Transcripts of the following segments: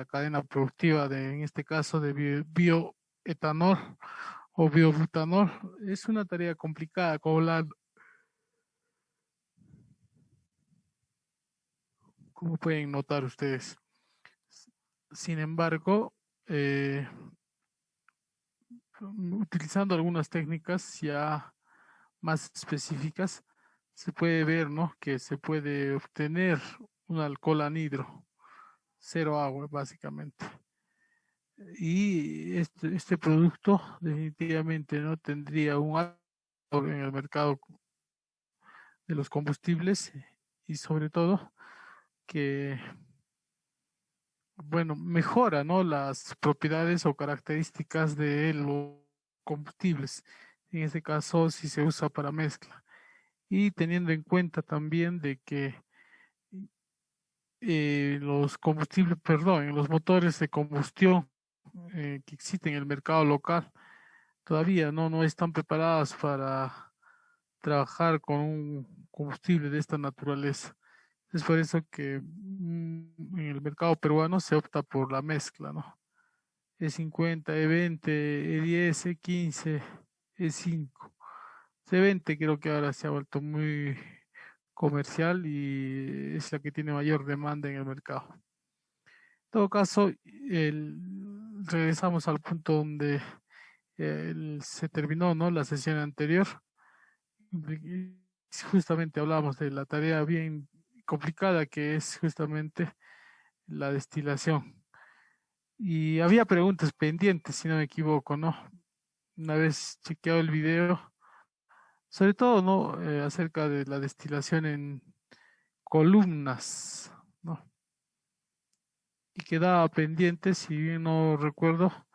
la cadena productiva en este caso, de bioetanol o biobutanol. Es una tarea complicada, como pueden notar ustedes. Sin embargo, utilizando algunas técnicas ya más específicas, se puede ver, ¿no?, que se puede obtener un alcohol anhidro, cero agua básicamente. Y este producto definitivamente no tendría un alto en el mercado de los combustibles, y sobre todo que, bueno, mejora, ¿no?, las propiedades o características de los combustibles, en este caso si se usa para mezcla. Y teniendo en cuenta también de que los combustibles, perdón, los motores de combustión que existen en el mercado local todavía no están preparadas para trabajar con un combustible de esta naturaleza. Es por eso que en el mercado peruano se opta por la mezcla, ¿no? E50, E20, E10, E15, E5. C20 creo que ahora se ha vuelto muy comercial y es la que tiene mayor demanda en el mercado. En todo caso, regresamos al punto donde se terminó, ¿no?, la sesión anterior. Y justamente hablamos de la tarea bien complicada que es justamente la destilación. Y había preguntas pendientes, si no me equivoco, ¿no? Una vez chequeado el video, sobre todo, ¿no?, acerca de la destilación en columnas, ¿no? Y quedaba pendiente, si bien no recuerdo,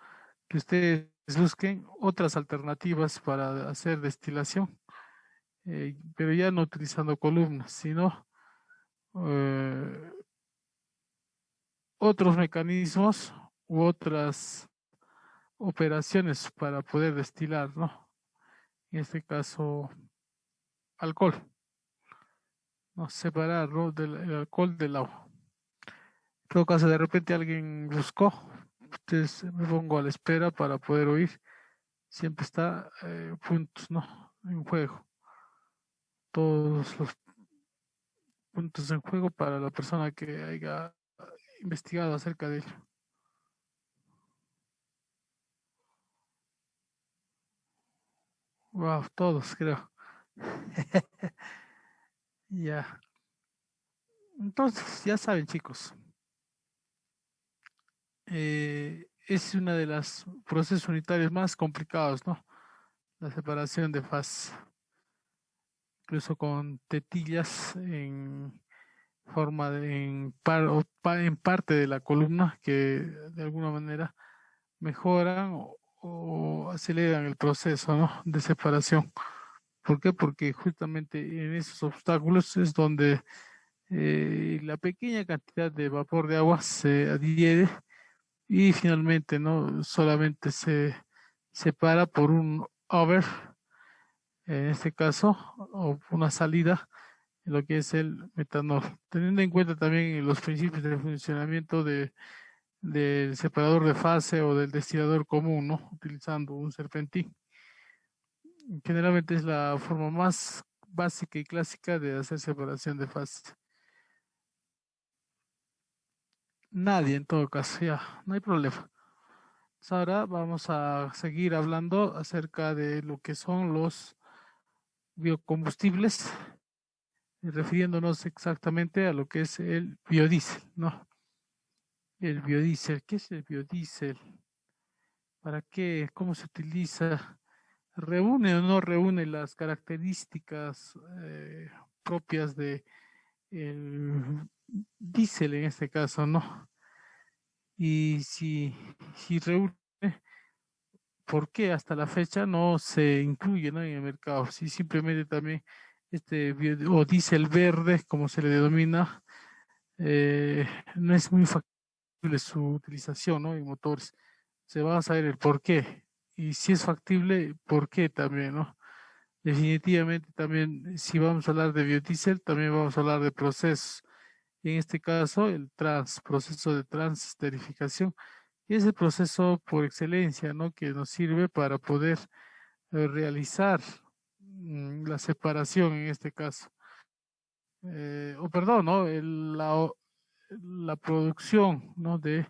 que ustedes busquen otras alternativas para hacer destilación, pero ya no utilizando columnas, sino eh, otros mecanismos u otras operaciones para poder destilar, ¿no? En este caso, alcohol, ¿no? Separar, ¿no?, el alcohol del agua. En todo caso, de repente alguien buscó, entonces me pongo a la espera para poder oír. Siempre está puntos, ¿no?, en juego. Todos los puntos en juego para la persona que haya investigado acerca de ello. Wow, todos creo. Ya. Entonces, ya saben, chicos, es una de las procesos unitarios más complicados, ¿no? La separación de fases, incluso con tetillas en forma en parte de la columna que de alguna manera mejoran o aceleran el proceso, ¿no?, de separación. ¿Por qué? Porque justamente en esos obstáculos es donde la pequeña cantidad de vapor de agua se adhiere y finalmente no solamente se separa por un over, en este caso, o una salida en lo que es el metanol, teniendo en cuenta también los principios de funcionamiento del separador de fase o del destilador común, ¿no?, utilizando un serpentín. Generalmente es la forma más básica y clásica de hacer separación de fase. Nadie, en todo caso, ya, no hay problema. Pues ahora vamos a seguir hablando acerca de lo que son los biocombustibles, refiriéndonos exactamente a lo que es el biodiesel, ¿no? El biodiesel, ¿qué es el biodiesel? ¿Para qué? ¿Cómo se utiliza? ¿Reúne o no reúne las características propias de el diésel en este caso, ¿no? Y si reúne, ¿por qué hasta la fecha no se incluye, ¿no?, en el mercado? Si simplemente también o diésel verde, como se le denomina, no es muy factible su utilización, ¿no?, en motores. Se va a saber el por qué. Y si es factible, ¿por qué también, no? Definitivamente también, si vamos a hablar de biodiesel, también vamos a hablar de procesos. en este caso el proceso de transesterificación, y es el proceso por excelencia, ¿no? Que nos sirve para poder realizar la separación en este caso. O perdón, ¿no? La producción, ¿no? De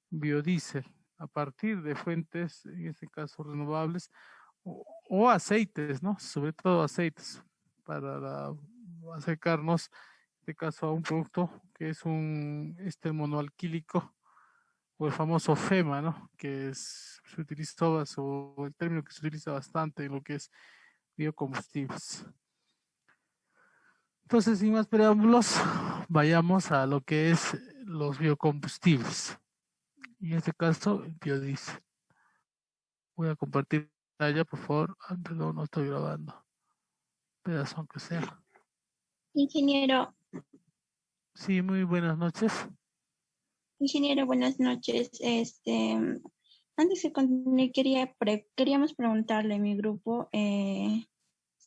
biodiesel a partir de fuentes, en este caso renovables, o aceites, ¿no? Sobre todo aceites, para acercarnos, en este caso, a un producto que es un éster monoalquílico, o el famoso FEMA, ¿no? Que se utilizó, o el término que se utiliza bastante en lo que es biocombustibles. Entonces, sin más preámbulos, vayamos a lo que es los biocombustibles. En este caso, el biodiesel. Voy a compartir pantalla, por favor. Perdón, no estoy grabando. Pedazo aunque sea. Ingeniero, Sí, muy buenas noches. buenas noches. Antes de continuar, queríamos preguntarle a mi grupo,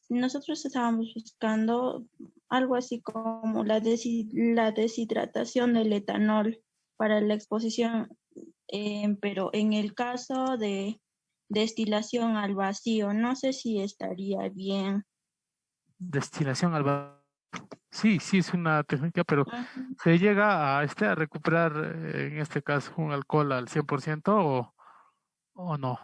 nosotros estábamos buscando algo así como la deshidratación del etanol para la exposición, pero en el caso de destilación al vacío, no sé si estaría bien. Destilación al vapor. Sí, es una técnica, pero Ujú. ¿se llega a recuperar, en este caso, un alcohol al 100% o no?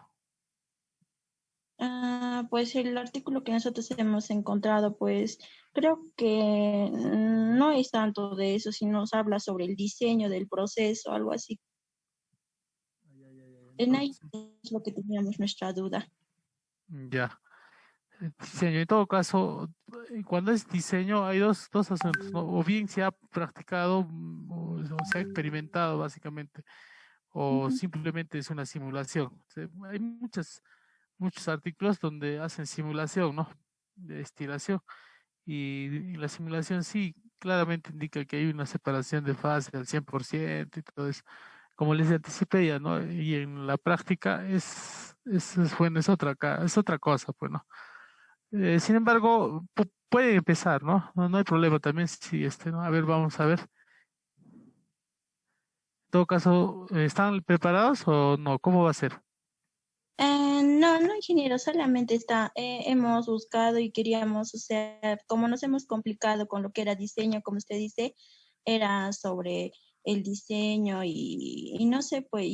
Pues el artículo que nosotros hemos encontrado, pues creo que no es tanto de eso, sino nos habla sobre el diseño del proceso, algo así. En ahí Entonces, es lo que teníamos nuestra duda. ya. Diseño, en todo caso, cuando es diseño hay dos asuntos, ¿no? O bien se ha practicado o se ha experimentado básicamente, o Ujú. simplemente es una simulación. Hay muchos artículos donde hacen simulación, ¿no? De destilación. Y la simulación sí claramente indica que hay una separación de fase al 100% y todo eso. Como les anticipé ya, ¿no? Y en la práctica bueno, es otra cosa, pues, ¿no? Sin embargo, puede empezar, ¿no? No hay problema también si ¿no? A ver, vamos a ver. En todo caso, ¿están preparados o no? ¿Cómo va a ser? No, ingeniero, solamente hemos buscado y queríamos, o sea, como nos hemos complicado con lo que era diseño, como usted dice, era sobre el diseño y no sé, pues,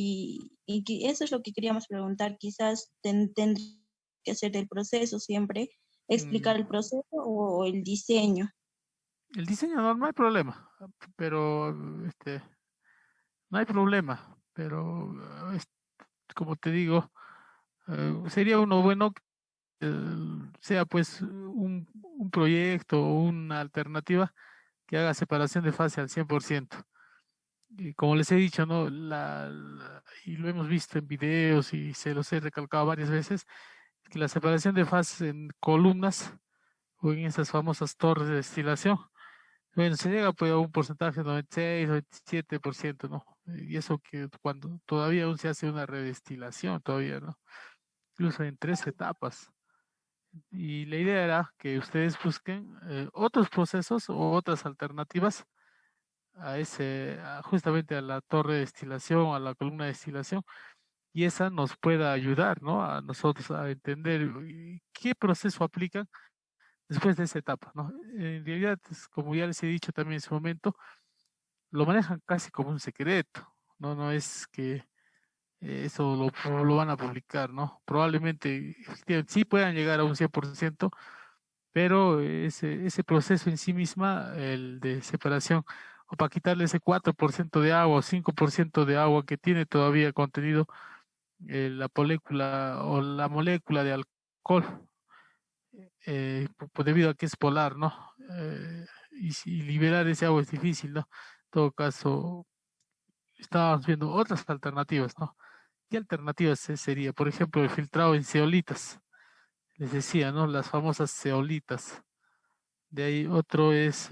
eso es lo que queríamos preguntar, quizás tendría que hacer el proceso siempre, Mm, explicar el proceso o el diseño. El diseño no hay problema, pero no hay problema, pero como te digo, sería uno bueno que sea pues un proyecto o una alternativa que haga separación de fase al 100%. Y como les he dicho, ¿no? Y lo hemos visto en videos y se los he recalcado varias veces, que la separación de fases en columnas o en esas famosas torres de destilación, bueno, se llega pues a un porcentaje de 96 o 97%, ¿no? Y eso que cuando todavía aún se hace una redestilación, todavía, ¿no? Incluso en 3 etapas. Y la idea era que ustedes busquen otros procesos o otras alternativas justamente a la torre de destilación, a la columna de destilación, y esa nos pueda ayudar, ¿no? A nosotros a entender qué proceso aplican después de esa etapa, ¿no? En realidad, como ya les he dicho también en su momento, lo manejan casi como un secreto, ¿no? No es que eso lo van a publicar, ¿no? Probablemente sí puedan llegar a un 100%, pero ese proceso en sí misma, el de separación, o para quitarle ese 4% de agua o 5% de agua que tiene todavía contenido la molécula de alcohol, debido a que es polar, ¿no? Y si liberar ese agua es difícil, ¿no? En todo caso, estábamos viendo otras alternativas, ¿no? ¿Qué alternativas sería? Por ejemplo, el filtrado en zeolitas. Les decía, ¿no? Las famosas zeolitas. De ahí otro es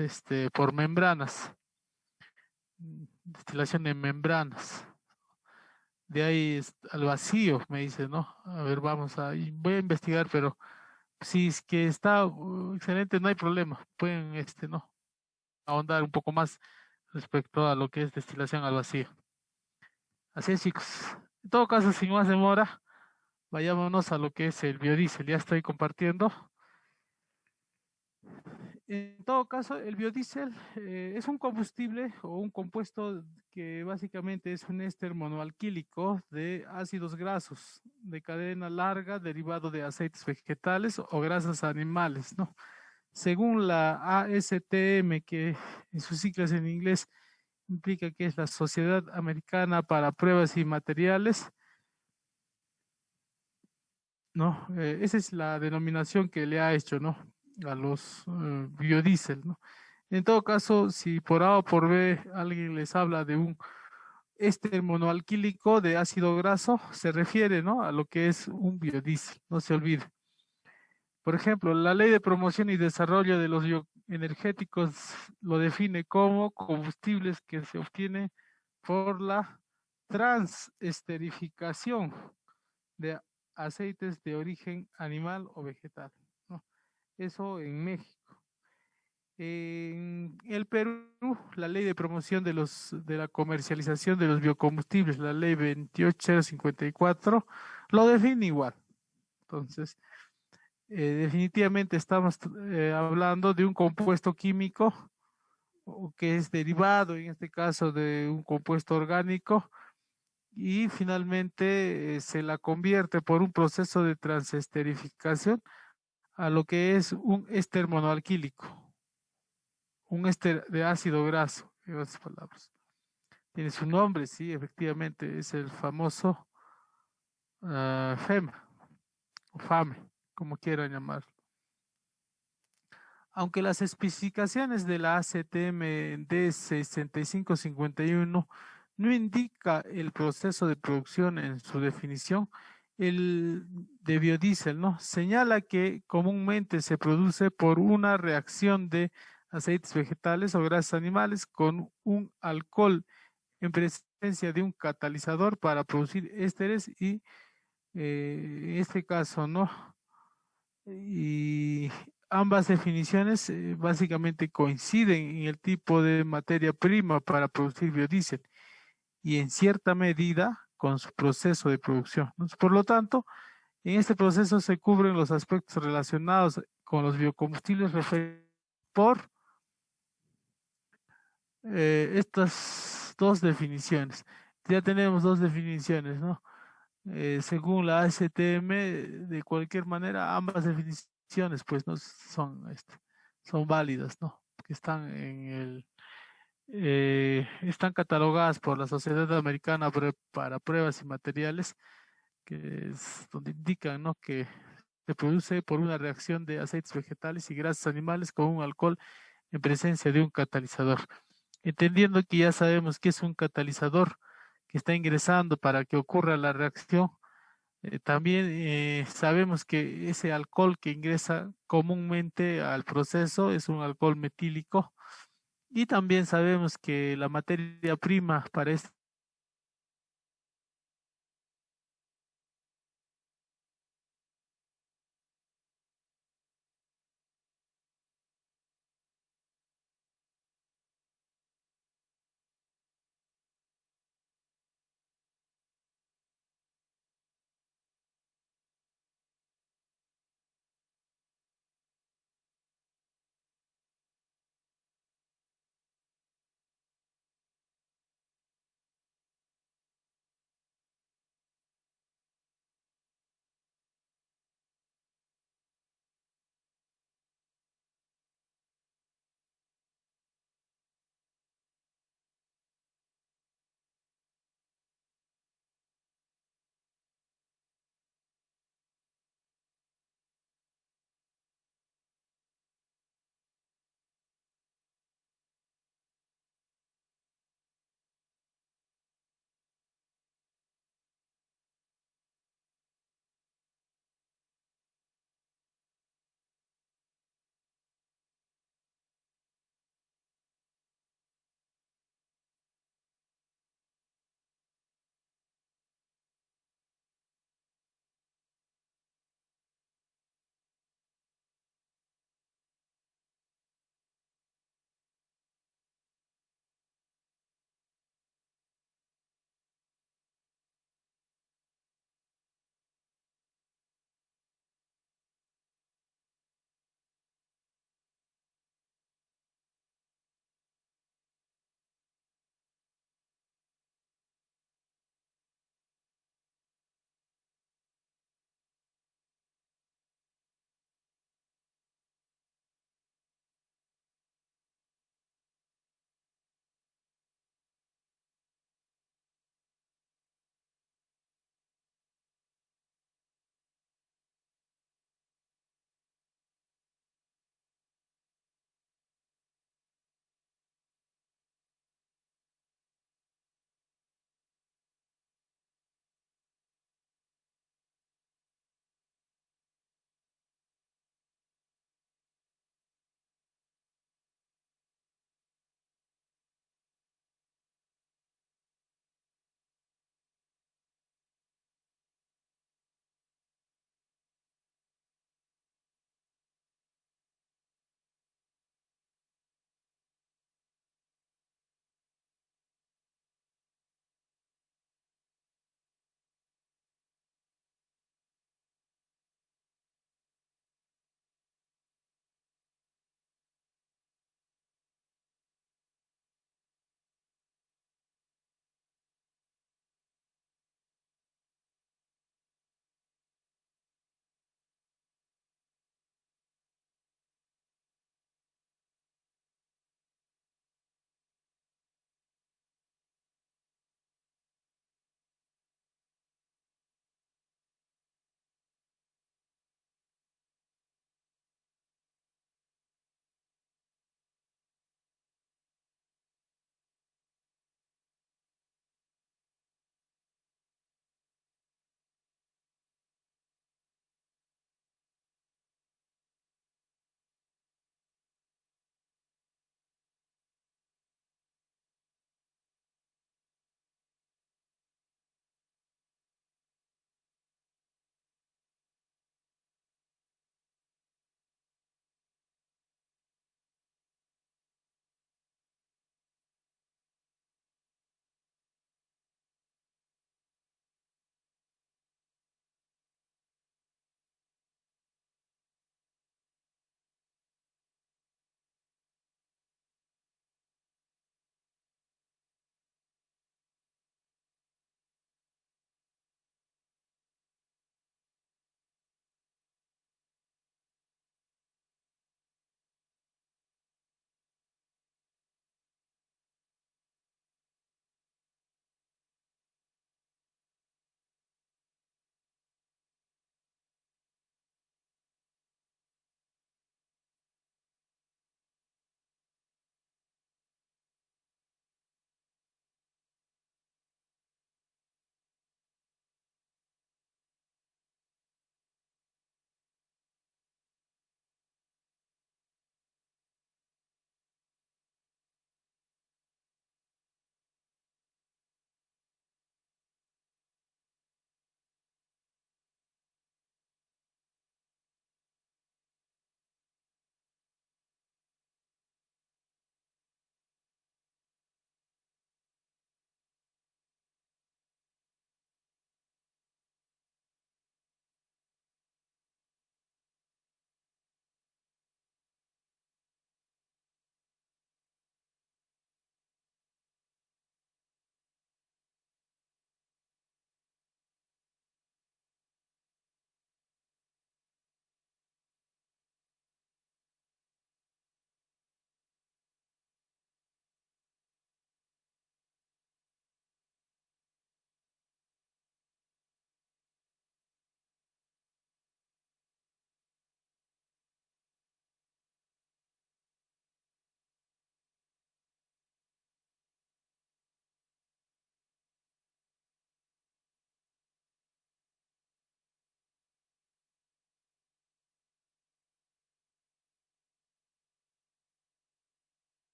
por membranas, destilación en membranas. De ahí al vacío, me dice, ¿no? A ver, voy a investigar, pero si es que está excelente, no hay problema. Pueden, ¿no? Ahondar un poco más respecto a lo que es destilación al vacío. Así es, chicos. En todo caso, sin más demora, vayámonos a lo que es el biodiesel. Ya estoy compartiendo. En todo caso, el biodiesel es un combustible o un compuesto que básicamente es un éster monoalquílico de ácidos grasos de cadena larga derivado de aceites vegetales o grasas animales, ¿no? Según la ASTM, que en sus siglas en inglés implica que es la Sociedad Americana para Pruebas y Materiales, ¿no? Esa es la denominación que le ha hecho, ¿no? A los biodiesel, ¿no? En todo caso, si por A o por B alguien les habla de un éster monoalquílico de ácido graso, se refiere, ¿no? A lo que es un biodiesel, no se olvide. Por ejemplo, la Ley de Promoción y Desarrollo de los Bioenergéticos lo define como combustibles que se obtienen por la transesterificación de aceites de origen animal o vegetal, ¿no? Eso en México. En el Perú, la ley de promoción de la comercialización de los biocombustibles, la ley 28054, lo define igual. Entonces, definitivamente estamos hablando de un compuesto químico que es derivado, en este caso, de un compuesto orgánico y finalmente se la convierte por un proceso de transesterificación a lo que es un éster monoalquílico, un éster de ácido graso, en otras palabras. Tiene su nombre, sí, efectivamente, es el famoso FEM, o FAME, como quieran llamarlo. Aunque las especificaciones de la ACTM D6551 no indica el proceso de producción en su definición, el de biodiesel, ¿no? Señala que comúnmente se produce por una reacción de aceites vegetales o grasas animales con un alcohol en presencia de un catalizador para producir ésteres y en este caso, ¿no? Y ambas definiciones básicamente coinciden en el tipo de materia prima para producir biodiesel y en cierta medida con su proceso de producción, ¿no? Por lo tanto, en este proceso se cubren los aspectos relacionados con los biocombustibles por estas dos definiciones. Ya tenemos dos definiciones, ¿no? Según la ASTM, de cualquier manera, ambas definiciones pues no son, son válidas, ¿no? Que están están catalogadas por la Sociedad Americana para Pruebas y Materiales, que es donde indican, ¿no? Que se produce por una reacción de aceites vegetales y grasas animales con un alcohol en presencia de un catalizador. Entendiendo que ya sabemos que es un catalizador que está ingresando para que ocurra la reacción, también sabemos que ese alcohol que ingresa comúnmente al proceso es un alcohol metílico y también sabemos que la materia prima para este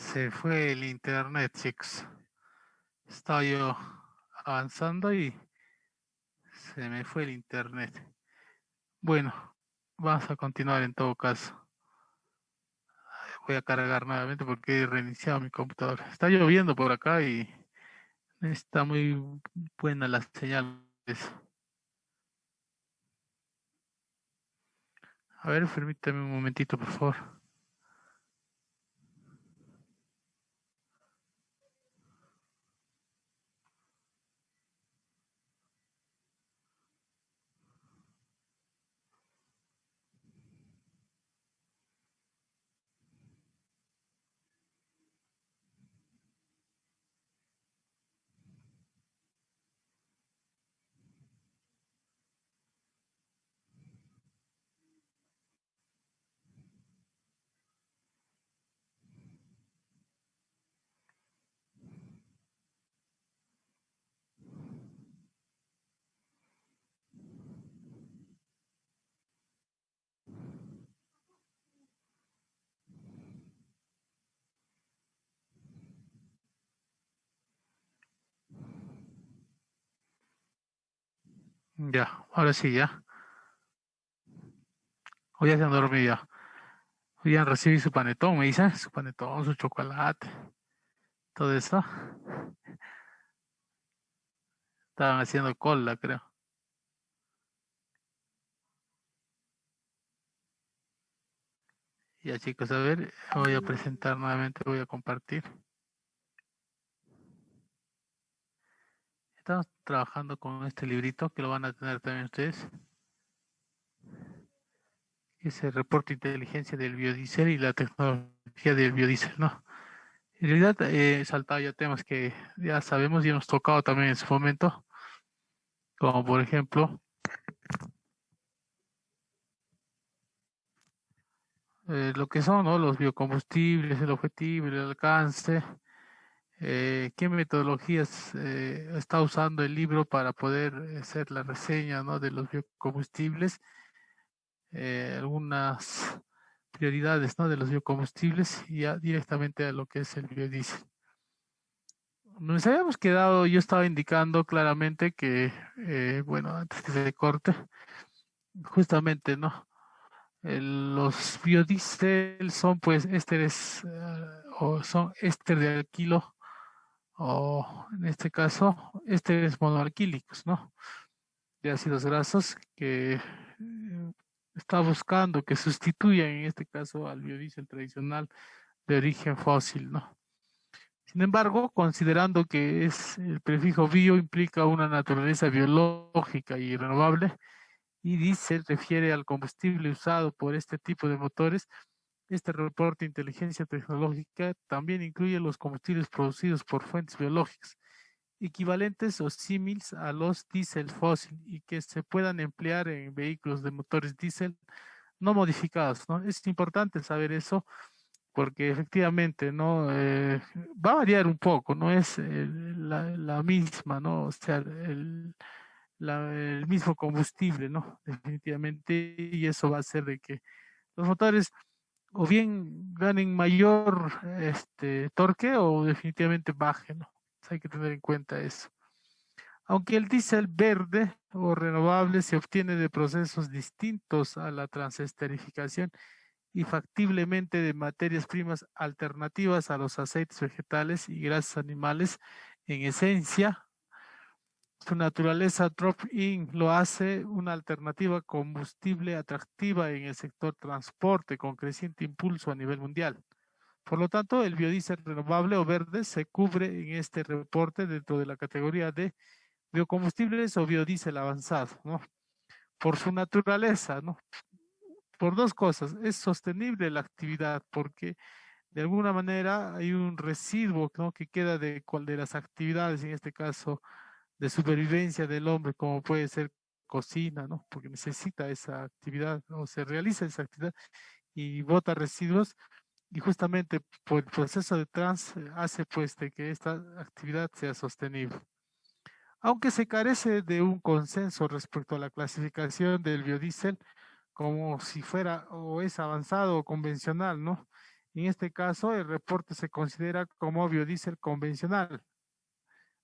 Se fue el internet, chicos. Estaba yo avanzando y se me fue el internet. Bueno, vamos a continuar en todo caso. Voy a cargar nuevamente porque he reiniciado mi computadora. Está lloviendo por acá y está muy buena la señal. A ver, permítame un momentito, por favor. Ya, ahora sí, ya. Hoy ya se han dormido ya. Hoy ya han recibido su panetón, me dicen. Su panetón, su chocolate. Todo eso. Estaban haciendo cola, creo. Ya, chicos, a ver, voy a presentar nuevamente, voy a compartir. Estamos trabajando con este librito que lo van a tener también ustedes. Es el reporte de inteligencia del biodiesel y la tecnología del biodiesel, ¿no? En realidad he saltado ya temas que ya sabemos y hemos tocado también en su momento, como por ejemplo lo que son, ¿no?, los biocombustibles, el objetivo, el alcance, qué metodologías está usando el libro para poder hacer la reseña, ¿no?, de los biocombustibles, algunas prioridades, ¿no?, de los biocombustibles y ya directamente a lo que es el biodiesel. Nos habíamos quedado, yo estaba indicando claramente que, bueno, antes que se corte, justamente, ¿no? Los biodiesel son pues ésteres o son éster de alquilo o en este caso ésteres monoalquílicos, ¿no? De ácidos grasos que está buscando que sustituyan en este caso al biodiesel tradicional de origen fósil, ¿no? Sin embargo, considerando que es el prefijo bio implica una naturaleza biológica y renovable, y diésel refiere al combustible usado por este tipo de motores, este reporte de inteligencia tecnológica también incluye los combustibles producidos por fuentes biológicas, equivalentes o símiles a los diésel fósil y que se puedan emplear en vehículos de motores diésel no modificados, ¿no? Es importante saber eso porque efectivamente, ¿no? Va a variar un poco, no es la misma, ¿no? O sea, el mismo combustible, ¿no? Definitivamente, y eso va a hacer de que los motores o bien ganen mayor torque o definitivamente bajen, ¿no? Hay que tener en cuenta eso. Aunque el diésel verde o renovable se obtiene de procesos distintos a la transesterificación y factiblemente de materias primas alternativas a los aceites vegetales y grasas animales, en esencia, su naturaleza drop-in lo hace una alternativa combustible atractiva en el sector transporte con creciente impulso a nivel mundial. Por lo tanto, el biodiesel renovable o verde se cubre en este reporte dentro de la categoría de biocombustibles o biodiesel avanzado, ¿no? Por su naturaleza, ¿no? Por dos cosas, es sostenible la actividad porque de alguna manera hay un residuo, ¿no?, que queda de las actividades, en este caso de supervivencia del hombre, como puede ser cocina, ¿no? Porque necesita esa actividad o se realiza esa actividad y bota residuos y justamente por el proceso de trans hace pues de que esta actividad sea sostenible. Aunque se carece de un consenso respecto a la clasificación del biodiesel como si fuera o es avanzado o convencional, ¿no? En este caso, el reporte se considera como biodiesel convencional,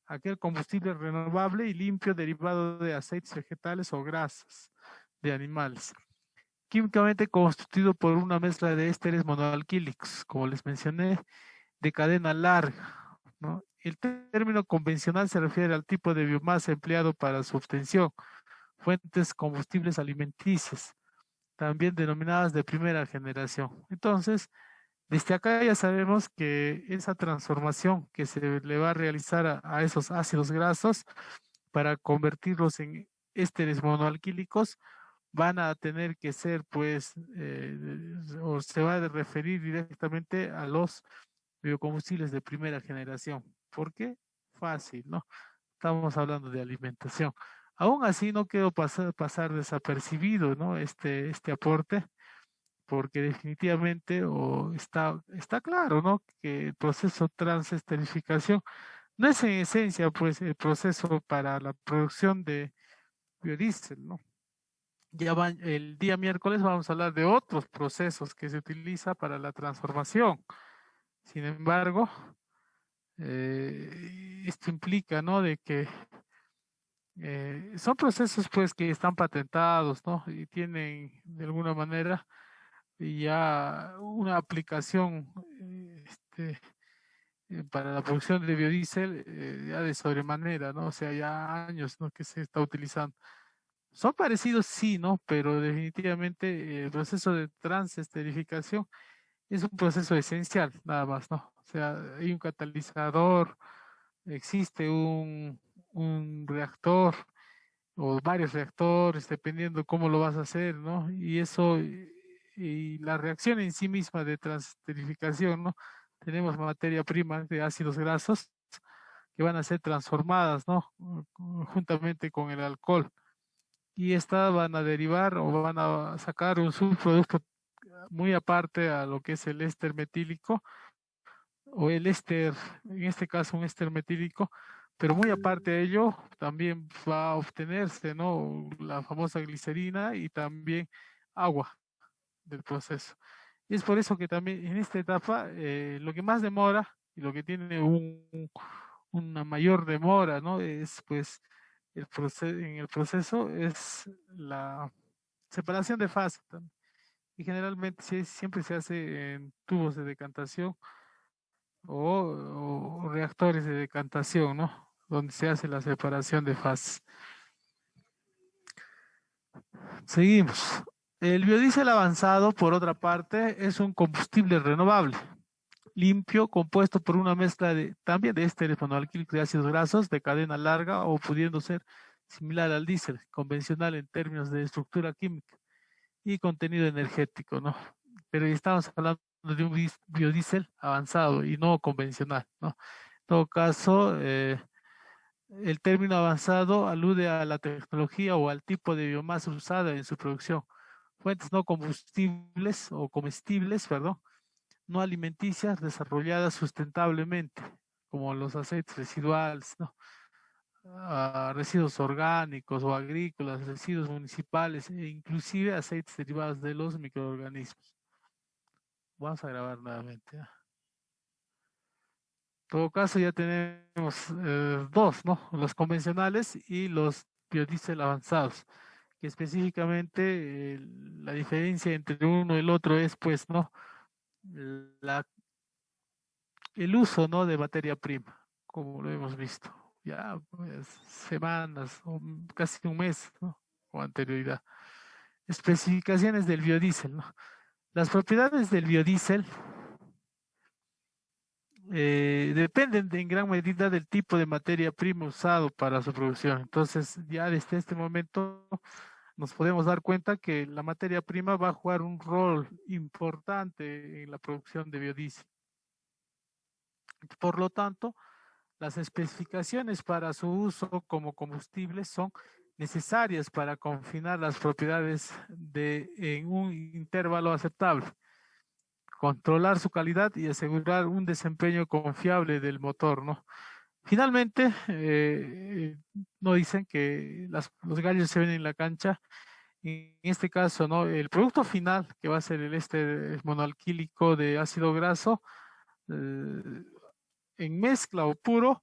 aquel combustible renovable y limpio derivado de aceites vegetales o grasas de animales, químicamente constituido por una mezcla de ésteres monoalquílicos, como les mencioné, de cadena larga, ¿no? El término convencional se refiere al tipo de biomasa empleado para su obtención, fuentes combustibles alimenticias, también denominadas de primera generación. Entonces, desde acá ya sabemos que esa transformación que se le va a realizar a esos ácidos grasos para convertirlos en ésteres monoalquílicos van a tener que ser, pues, o se va a referir directamente a los biocombustibles de primera generación. ¿Por qué? Fácil, ¿no? Estamos hablando de alimentación. Aún así, no quiero pasar desapercibido, ¿no? Este aporte, porque definitivamente está claro, ¿no? Que el proceso transesterificación no es en esencia, pues, el proceso para la producción de biodiesel, ¿no? El día miércoles vamos a hablar de otros procesos que se utiliza para la transformación. Sin embargo, esto implica, ¿no? De que son procesos, pues, que están patentados, ¿no? Y tienen, de alguna manera, ya una aplicación para la producción de biodiesel ya de sobremanera, ¿no? O sea, ya años, ¿no? Que se está utilizando. Son parecidos, sí, ¿no? Pero definitivamente el proceso de transesterificación es un proceso esencial, nada más, ¿no? O sea, hay un catalizador, existe un reactor o varios reactores, dependiendo cómo lo vas a hacer, ¿no? Y eso, y la reacción en sí misma de transesterificación, ¿no? Tenemos materia prima de ácidos grasos que van a ser transformadas, ¿no? Juntamente con el alcohol. Y estas van a derivar o van a sacar un subproducto muy aparte a lo que es el éster metílico o el éster, en este caso un éster metílico, pero muy aparte de ello también va a obtenerse, ¿no? La famosa glicerina y también agua del proceso. Y es por eso que también en esta etapa lo que más demora y lo que tiene una mayor demora, ¿no? Es pues en el proceso es la separación de fase. Y generalmente siempre se hace en tubos de decantación o reactores de decantación, ¿no? Donde se hace la separación de fases. Seguimos. El biodiesel avanzado, por otra parte, es un combustible renovable, limpio, compuesto por una mezcla también de ésteres monoalquílicos de ácidos grasos de cadena larga o pudiendo ser similar al diésel convencional en términos de estructura química y contenido energético, ¿no? Pero estamos hablando de un biodiesel avanzado y no convencional, ¿no? En todo caso, el término avanzado alude a la tecnología o al tipo de biomasa usada en su producción. Fuentes no combustibles o comestibles, perdón, no alimenticias desarrolladas sustentablemente, como los aceites residuales, ¿no? Residuos orgánicos o agrícolas, residuos municipales e inclusive aceites derivados de los microorganismos. Vamos a grabar nuevamente. En todo caso ya tenemos dos, ¿no? Los convencionales y los biodiesel avanzados, que específicamente la diferencia entre uno y el otro es, pues, ¿no? La, el uso, ¿no? De materia prima, como lo hemos visto. Ya, pues, semanas o casi un mes, ¿no? O anterioridad. Especificaciones del biodiesel, ¿no? Las propiedades del biodiesel dependen en gran medida del tipo de materia prima usado para su producción. Entonces, ya desde este momento nos podemos dar cuenta que la materia prima va a jugar un rol importante en la producción de biodiesel. Por lo tanto, las especificaciones para su uso como combustible son necesarias para confinar las propiedades en un intervalo aceptable, controlar su calidad y asegurar un desempeño confiable del motor, ¿no? Finalmente, no dicen que los gallos se ven en la cancha En este caso, ¿no? El producto final, que va a ser el éster monoalquílico de ácido graso, en mezcla o puro,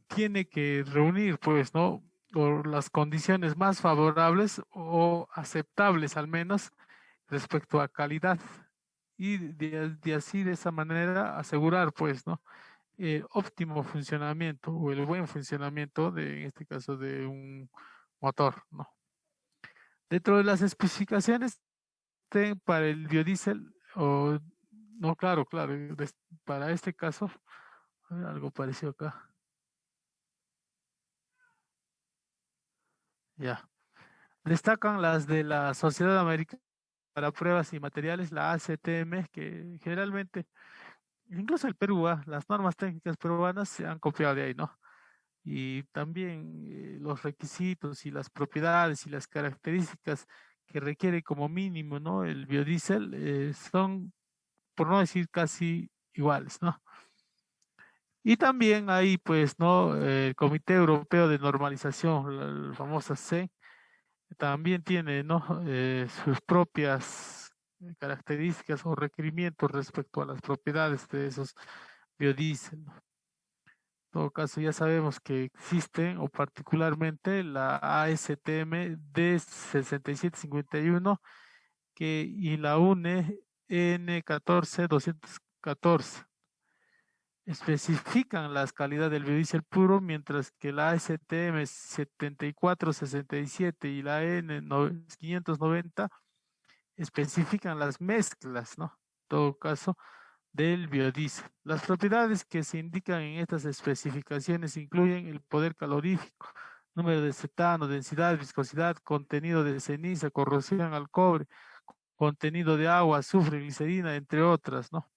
tiene que reunir, pues, ¿no? O las condiciones más favorables o aceptables, al menos, respecto a calidad. Y de así, de esa manera, asegurar, pues, ¿no? El óptimo funcionamiento o el buen funcionamiento de, en este caso, de un motor, ¿no? Dentro de las especificaciones para el biodiesel, o no, claro, claro, para este caso, algo parecido acá, ya. Destacan las de la Sociedad Americana para Pruebas y Materiales, la ACTM, que generalmente, incluso el Perú, las normas técnicas peruanas se han copiado de ahí, ¿no? Y también los requisitos y las propiedades y las características que requiere como mínimo, ¿no? El biodiesel son, por no decir casi iguales, ¿no? Y también hay, pues, ¿no? El Comité Europeo de Normalización, el famoso C, también tiene, ¿no? Sus propias características o requerimientos respecto a las propiedades de esos biodiesel, ¿no? En todo caso, ya sabemos que existen, o particularmente la ASTM D6751 y la UNE N14214 especifican las calidades del biodiesel puro, mientras que la ASTM 7467 y la N 590 especifican las mezclas, ¿no? En todo caso, del biodiesel. Las propiedades que se indican en estas especificaciones incluyen el poder calorífico, número de cetano, densidad, viscosidad, contenido de ceniza, corrosión al cobre, contenido de agua, azufre, glicerina, entre otras, ¿no?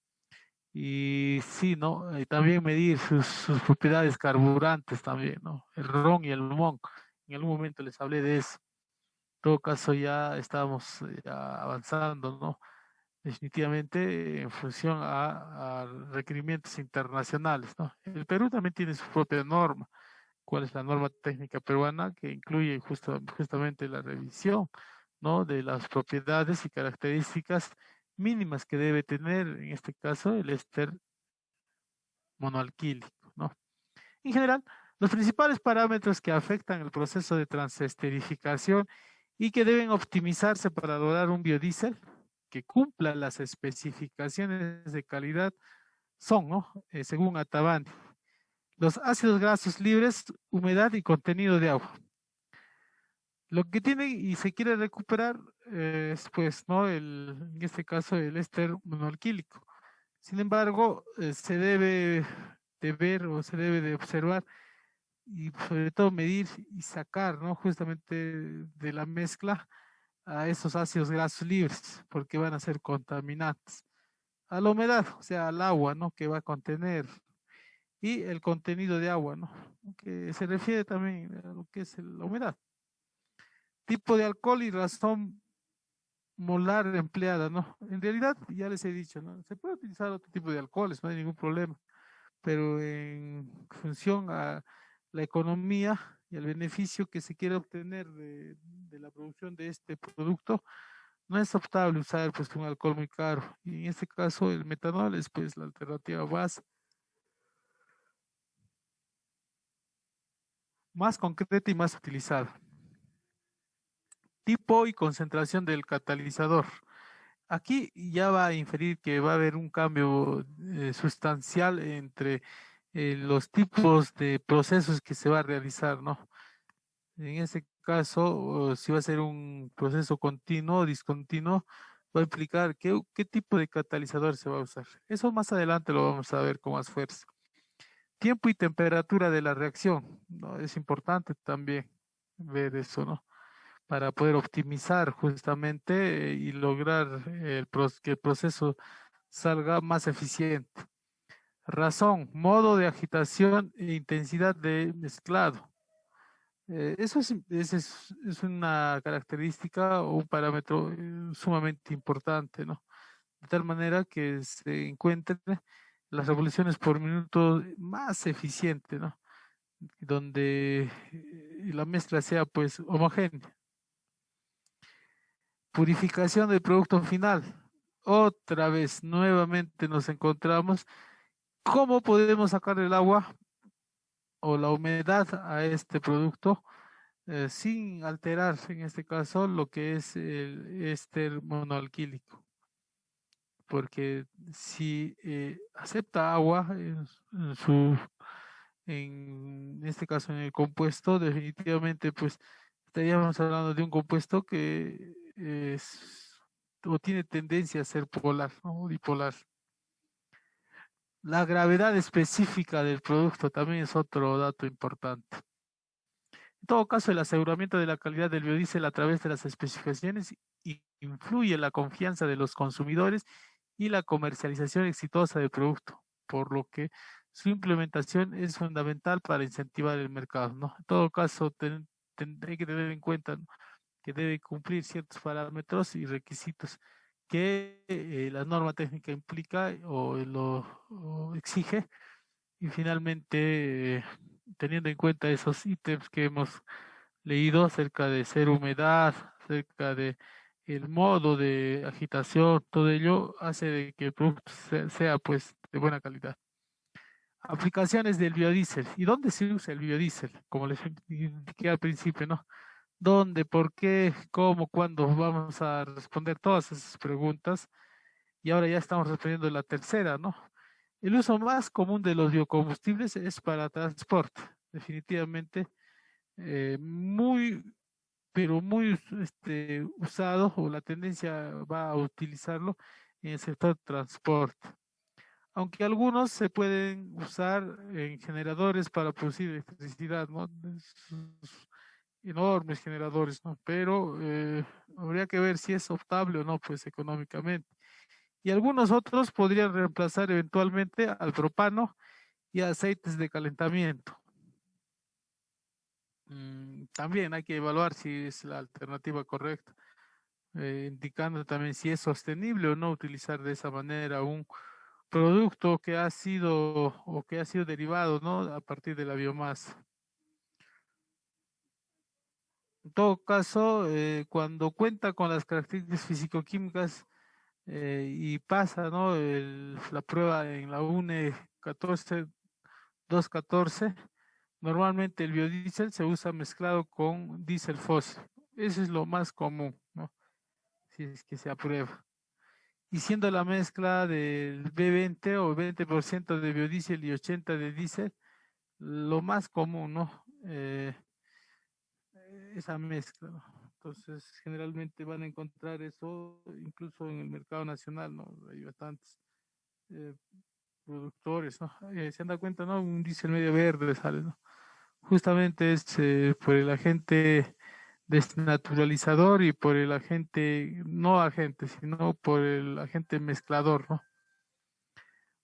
Y sí, ¿no? Y también medir sus propiedades carburantes también, ¿no? El ron y el limón. En algún momento les hablé de eso. En todo caso, ya estamos ya avanzando, ¿no? Definitivamente en función a requerimientos internacionales, ¿no? El Perú también tiene su propia norma. ¿Cuál es la norma técnica peruana? Que incluye justamente la revisión, ¿no? De las propiedades y características mínimas que debe tener, en este caso, el éster monoalquílico, ¿no? En general, los principales parámetros que afectan el proceso de transesterificación y que deben optimizarse para lograr un biodiesel que cumpla las especificaciones de calidad son, ¿no? Según Atabani, los ácidos grasos libres, humedad y contenido de agua. Lo que tiene y se quiere recuperar es, pues, ¿no? En este caso, el éster monoalquílico. Sin embargo, se debe de ver o se debe de observar y sobre todo medir y sacar, ¿no? Justamente de la mezcla a esos ácidos grasos libres, porque van a ser contaminantes. A la humedad, o sea, al agua, ¿no? Que va a contener y el contenido de agua, ¿no? Que se refiere también a lo que es la humedad. Tipo de alcohol y razón molar empleada, ¿no? En realidad, ya les he dicho, ¿no? Se puede utilizar otro tipo de alcoholes, no hay ningún problema, pero en función a la economía y el beneficio que se quiere obtener de la producción de este producto, no es optable usar pues un alcohol muy caro. Y en este caso el metanol es pues la alternativa más concreta y más utilizada. Tipo y concentración del catalizador. Aquí ya va a inferir que va a haber un cambio sustancial entre los tipos de procesos que se va a realizar, ¿no? En ese caso, si va a ser un proceso continuo o discontinuo, va a implicar qué tipo de catalizador se va a usar. Eso más adelante lo vamos a ver con más fuerza. Tiempo y temperatura de la reacción, ¿no? Es importante también ver eso, ¿no? Para poder optimizar justamente y lograr que el proceso salga más eficiente. Razón, modo de agitación e intensidad de mezclado. Es una característica o un parámetro sumamente importante, ¿no? De tal manera que se encuentren las revoluciones por minuto más eficiente, ¿no? donde la mezcla sea pues homogénea. Purificación del producto final. Otra vez, nuevamente nos encontramos. ¿Cómo podemos sacar el agua o la humedad a este producto sin alterar, en este caso, lo que es el éster monoalquílico? Porque si acepta agua en este caso en el compuesto, definitivamente pues estaríamos hablando de un compuesto que es o tiene tendencia a ser polar, ¿no? O dipolar. La gravedad específica del producto también es otro dato importante. En todo caso, el aseguramiento de la calidad del biodiesel a través de las especificaciones influye en la confianza de los consumidores y la comercialización exitosa del producto, por lo que su implementación es fundamental para incentivar el mercado, ¿no? En todo caso, hay que tener en cuenta, ¿no?, que debe cumplir ciertos parámetros y requisitos que la norma técnica implica o exige, y finalmente, teniendo en cuenta esos ítems que hemos leído acerca de ser humedad, acerca de el modo de agitación, todo ello hace de que el producto sea pues de buena calidad. Aplicaciones del biodiesel. ¿Y dónde se usa el biodiesel? Como les indiqué al principio, ¿no? ¿Dónde, por qué, cómo, cuándo? Vamos a responder todas esas preguntas. Y ahora ya estamos respondiendo la tercera, ¿no? El uso más común de los biocombustibles es para transporte. Definitivamente, muy, pero muy usado, o la tendencia va a utilizarlo en el sector transporte. Aunque algunos se pueden usar en generadores para producir electricidad, ¿no? Esos enormes generadores, ¿no? Pero habría que ver si es optable o no, pues económicamente. Y algunos otros podrían reemplazar eventualmente al propano y aceites de calentamiento. También hay que evaluar si es la alternativa correcta, indicando también si es sostenible o no utilizar de esa manera un producto que ha sido o que ha sido derivado, ¿no?, a partir de la biomasa. En todo caso, cuando cuenta con las características físico-químicas y pasa, ¿no?, la prueba en la UNE 214, normalmente el biodiesel se usa mezclado con diésel fósil. Eso es lo más común, ¿no?, si es que se aprueba. Y siendo la mezcla del B20 o 20% de biodiesel y 80 de diésel, lo más común, ¿no? Esa mezcla, ¿no? Entonces, generalmente van a encontrar eso incluso en el mercado nacional, ¿no? Hay bastantes eh, productores, ¿no? Se han dado cuenta, ¿no? Un diésel medio verde sale, ¿no? Justamente es por el agente desnaturalizador y por el agente, no agente, sino por el agente mezclador, ¿no?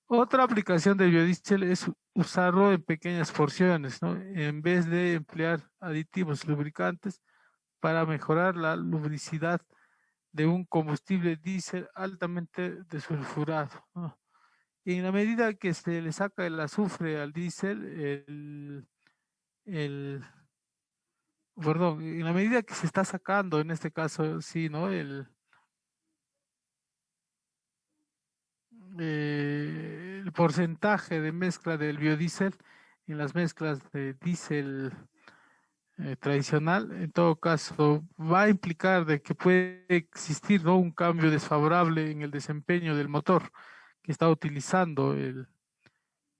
Otra aplicación del biodiesel es usarlo en pequeñas porciones, ¿no? En vez de emplear aditivos lubricantes para mejorar la lubricidad de un combustible diésel altamente desulfurado, ¿no? Y en la medida que se le saca el azufre al diésel, el, perdón, en la medida que se está sacando, en este caso, sí, ¿no? El porcentaje de mezcla del biodiesel en las mezclas de diésel tradicional, en todo caso, va a implicar de que puede existir, ¿no?, un cambio desfavorable en el desempeño del motor que está utilizando en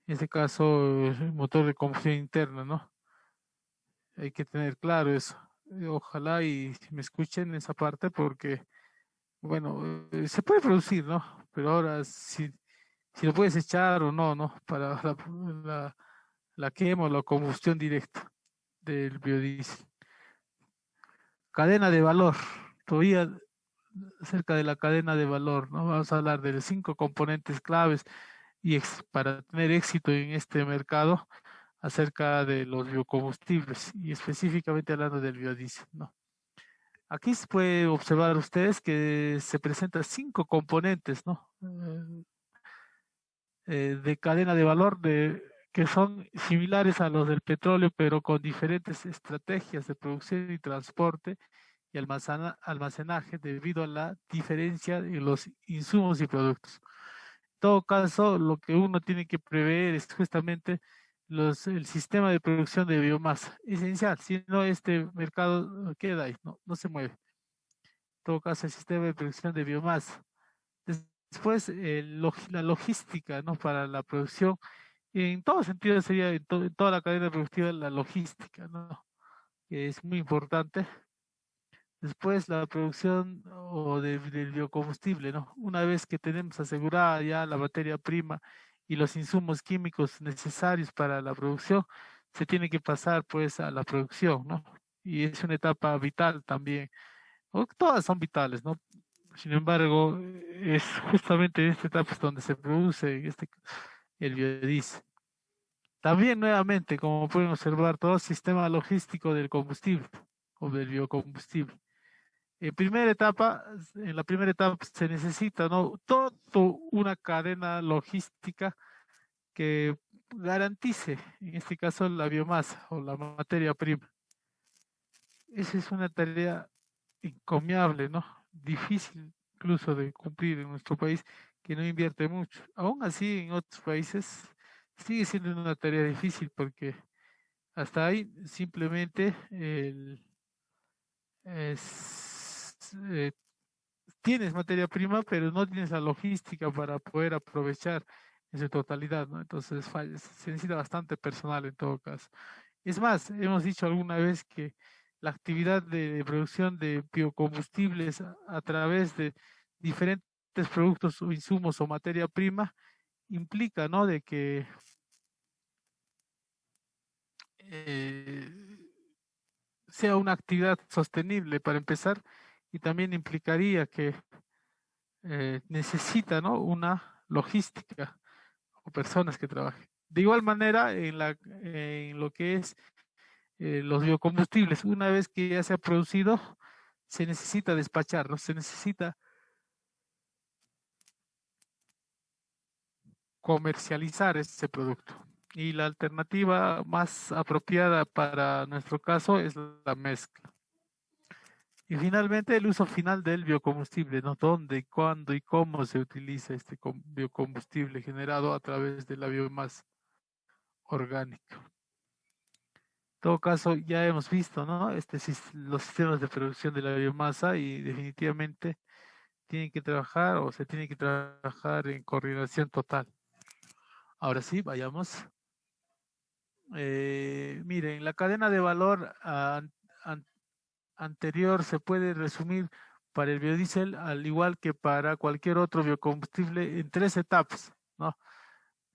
este caso, el motor de combustión interna, ¿no? Hay que tener claro eso. Ojalá y me escuchen esa parte porque, bueno, se puede producir, ¿no? Pero ahora si lo puedes echar o no, ¿no? Para la quema o la combustión directa del biodiesel. Cadena de valor. Todavía acerca de la cadena de valor, ¿no? Vamos a hablar de los 5 componentes claves para tener éxito en este mercado acerca de los biocombustibles y específicamente hablando del biodiesel, ¿no? Aquí se puede observar ustedes que se presentan 5 componentes, ¿no? De cadena de valor que son similares a los del petróleo, pero con diferentes estrategias de producción y transporte y almacenaje debido a la diferencia en los insumos y productos. En todo caso, lo que uno tiene que prever es justamente el sistema de producción de biomasa, esencial, si no este mercado queda ahí, no se mueve. En todo caso, el sistema de producción de biomasa. Después, la logística, ¿no? Para la producción, en todo sentido sería en toda la cadena productiva la logística, ¿no? Que es muy importante. Después la producción del biocombustible, ¿no? Una vez que tenemos asegurada ya la materia prima y los insumos químicos necesarios para la producción, se tiene que pasar pues a la producción, ¿no? Y es una etapa vital también. Todas son vitales, ¿no? Sin embargo, es justamente en esta etapa es donde se produce el biodiesel. También nuevamente, como pueden observar, todo el sistema logístico del combustible o del biocombustible. En la primera etapa se necesita, ¿no? Toda una cadena logística que garantice, en este caso, la biomasa o la materia prima. Esa es una tarea encomiable, ¿no? Difícil incluso de cumplir en nuestro país, que no invierte mucho. Aún así, en otros países sigue siendo una tarea difícil porque hasta ahí simplemente es, eh, tienes materia prima, pero no tienes la logística para poder aprovechar en su totalidad, ¿no? Entonces se necesita bastante personal en todo caso. Es más, hemos dicho alguna vez que la actividad de producción de biocombustibles a través de diferentes productos o insumos o materia prima implica, ¿no? De que eh, sea una actividad sostenible para empezar y también implicaría que necesita, ¿no? Una logística o personas que trabajen. De igual manera, en lo que es los biocombustibles, una vez que ya se ha producido, se necesita despacharlo, se necesita comercializar ese producto. Y la alternativa más apropiada para nuestro caso es la mezcla. Y finalmente el uso final del biocombustible, ¿no? ¿Dónde, cuándo y cómo se utiliza este biocombustible generado a través de la biomasa orgánica? En todo caso, ya hemos visto, ¿no? Los sistemas de producción de la biomasa y definitivamente tienen que trabajar o se tiene que trabajar en coordinación total. Ahora sí, vayamos. Miren, la cadena de valor anterior se puede resumir para el biodiesel, al igual que para cualquier otro biocombustible, en 3 etapas, ¿no?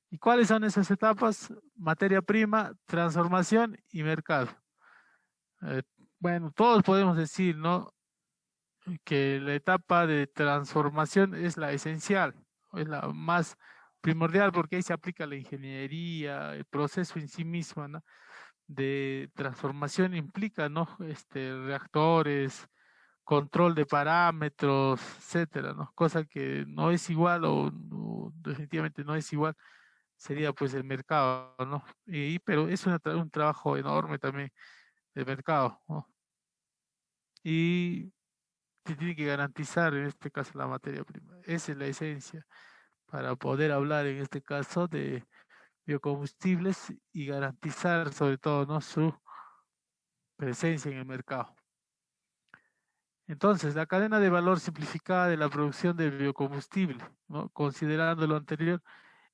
¿Y cuáles son esas etapas? Materia prima, transformación y mercado. Eh, bueno, todos podemos decir, ¿no? Que la etapa de transformación es la esencial, es la más primordial porque ahí se aplica la ingeniería, el proceso en sí mismo, ¿no? De transformación implica, ¿no? Reactores, control de parámetros, etcétera, ¿no? Cosa que no es igual o definitivamente no es igual, sería pues el mercado, ¿no? Pero es un trabajo enorme también de mercado, ¿no? Y se tiene que garantizar en este caso la materia prima. Esa es la esencia para poder hablar en este caso de biocombustibles y garantizar sobre todo, ¿no? Su presencia en el mercado. Entonces, la cadena de valor simplificada de la producción de biocombustible, ¿no? Considerando lo anterior,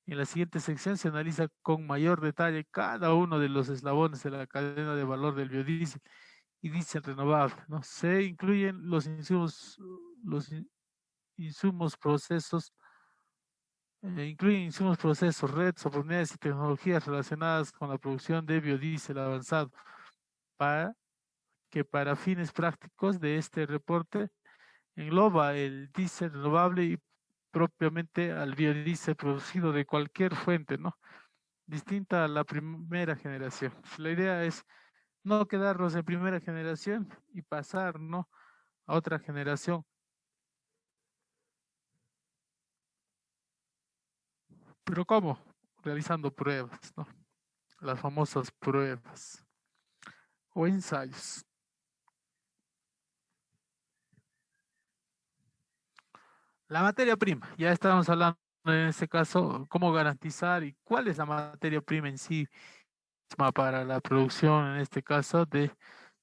en la siguiente sección se analiza con mayor detalle cada uno de los eslabones de la cadena de valor del biodiesel y diésel renovable, ¿no? Se incluyen insumos, procesos, incluyen insumos, procesos, redes, oportunidades y tecnologías relacionadas con la producción de biodiesel avanzado, para que para fines prácticos de este reporte engloba el diésel renovable y propiamente al biodiesel producido de cualquier fuente, ¿no? Distinta a la primera generación. La idea es no quedarnos en primera generación y pasar, ¿no? A otra generación. ¿Pero cómo? Realizando pruebas, ¿no? las famosas pruebas o ensayos. La materia prima, ya estábamos hablando en este caso, cómo garantizar y cuál es la materia prima en sí para la producción, en este caso, de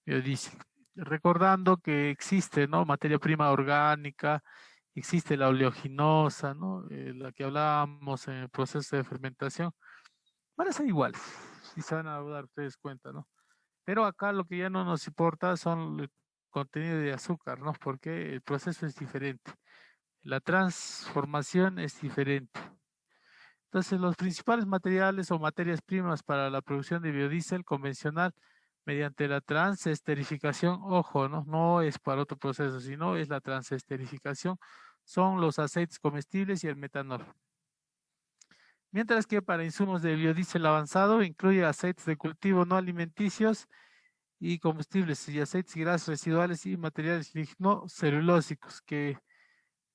biodiesel. Recordando que existe, ¿no? Materia prima orgánica, existe la oleaginosa, ¿no? La que hablábamos en el proceso de fermentación. Van a ser iguales, si se van a dar ustedes cuenta, ¿no? Pero acá lo que ya no nos importa son el contenido de azúcar, ¿no? Porque el proceso es diferente. La transformación es diferente. Entonces, los principales materiales o materias primas para la producción de biodiesel convencional mediante la transesterificación, ojo, no es para otro proceso, sino es la transesterificación, son los aceites comestibles y el metanol. Mientras que para insumos de biodiesel avanzado incluye aceites de cultivo no alimenticios y combustibles y aceites grasos residuales y materiales lignocelulósicos, que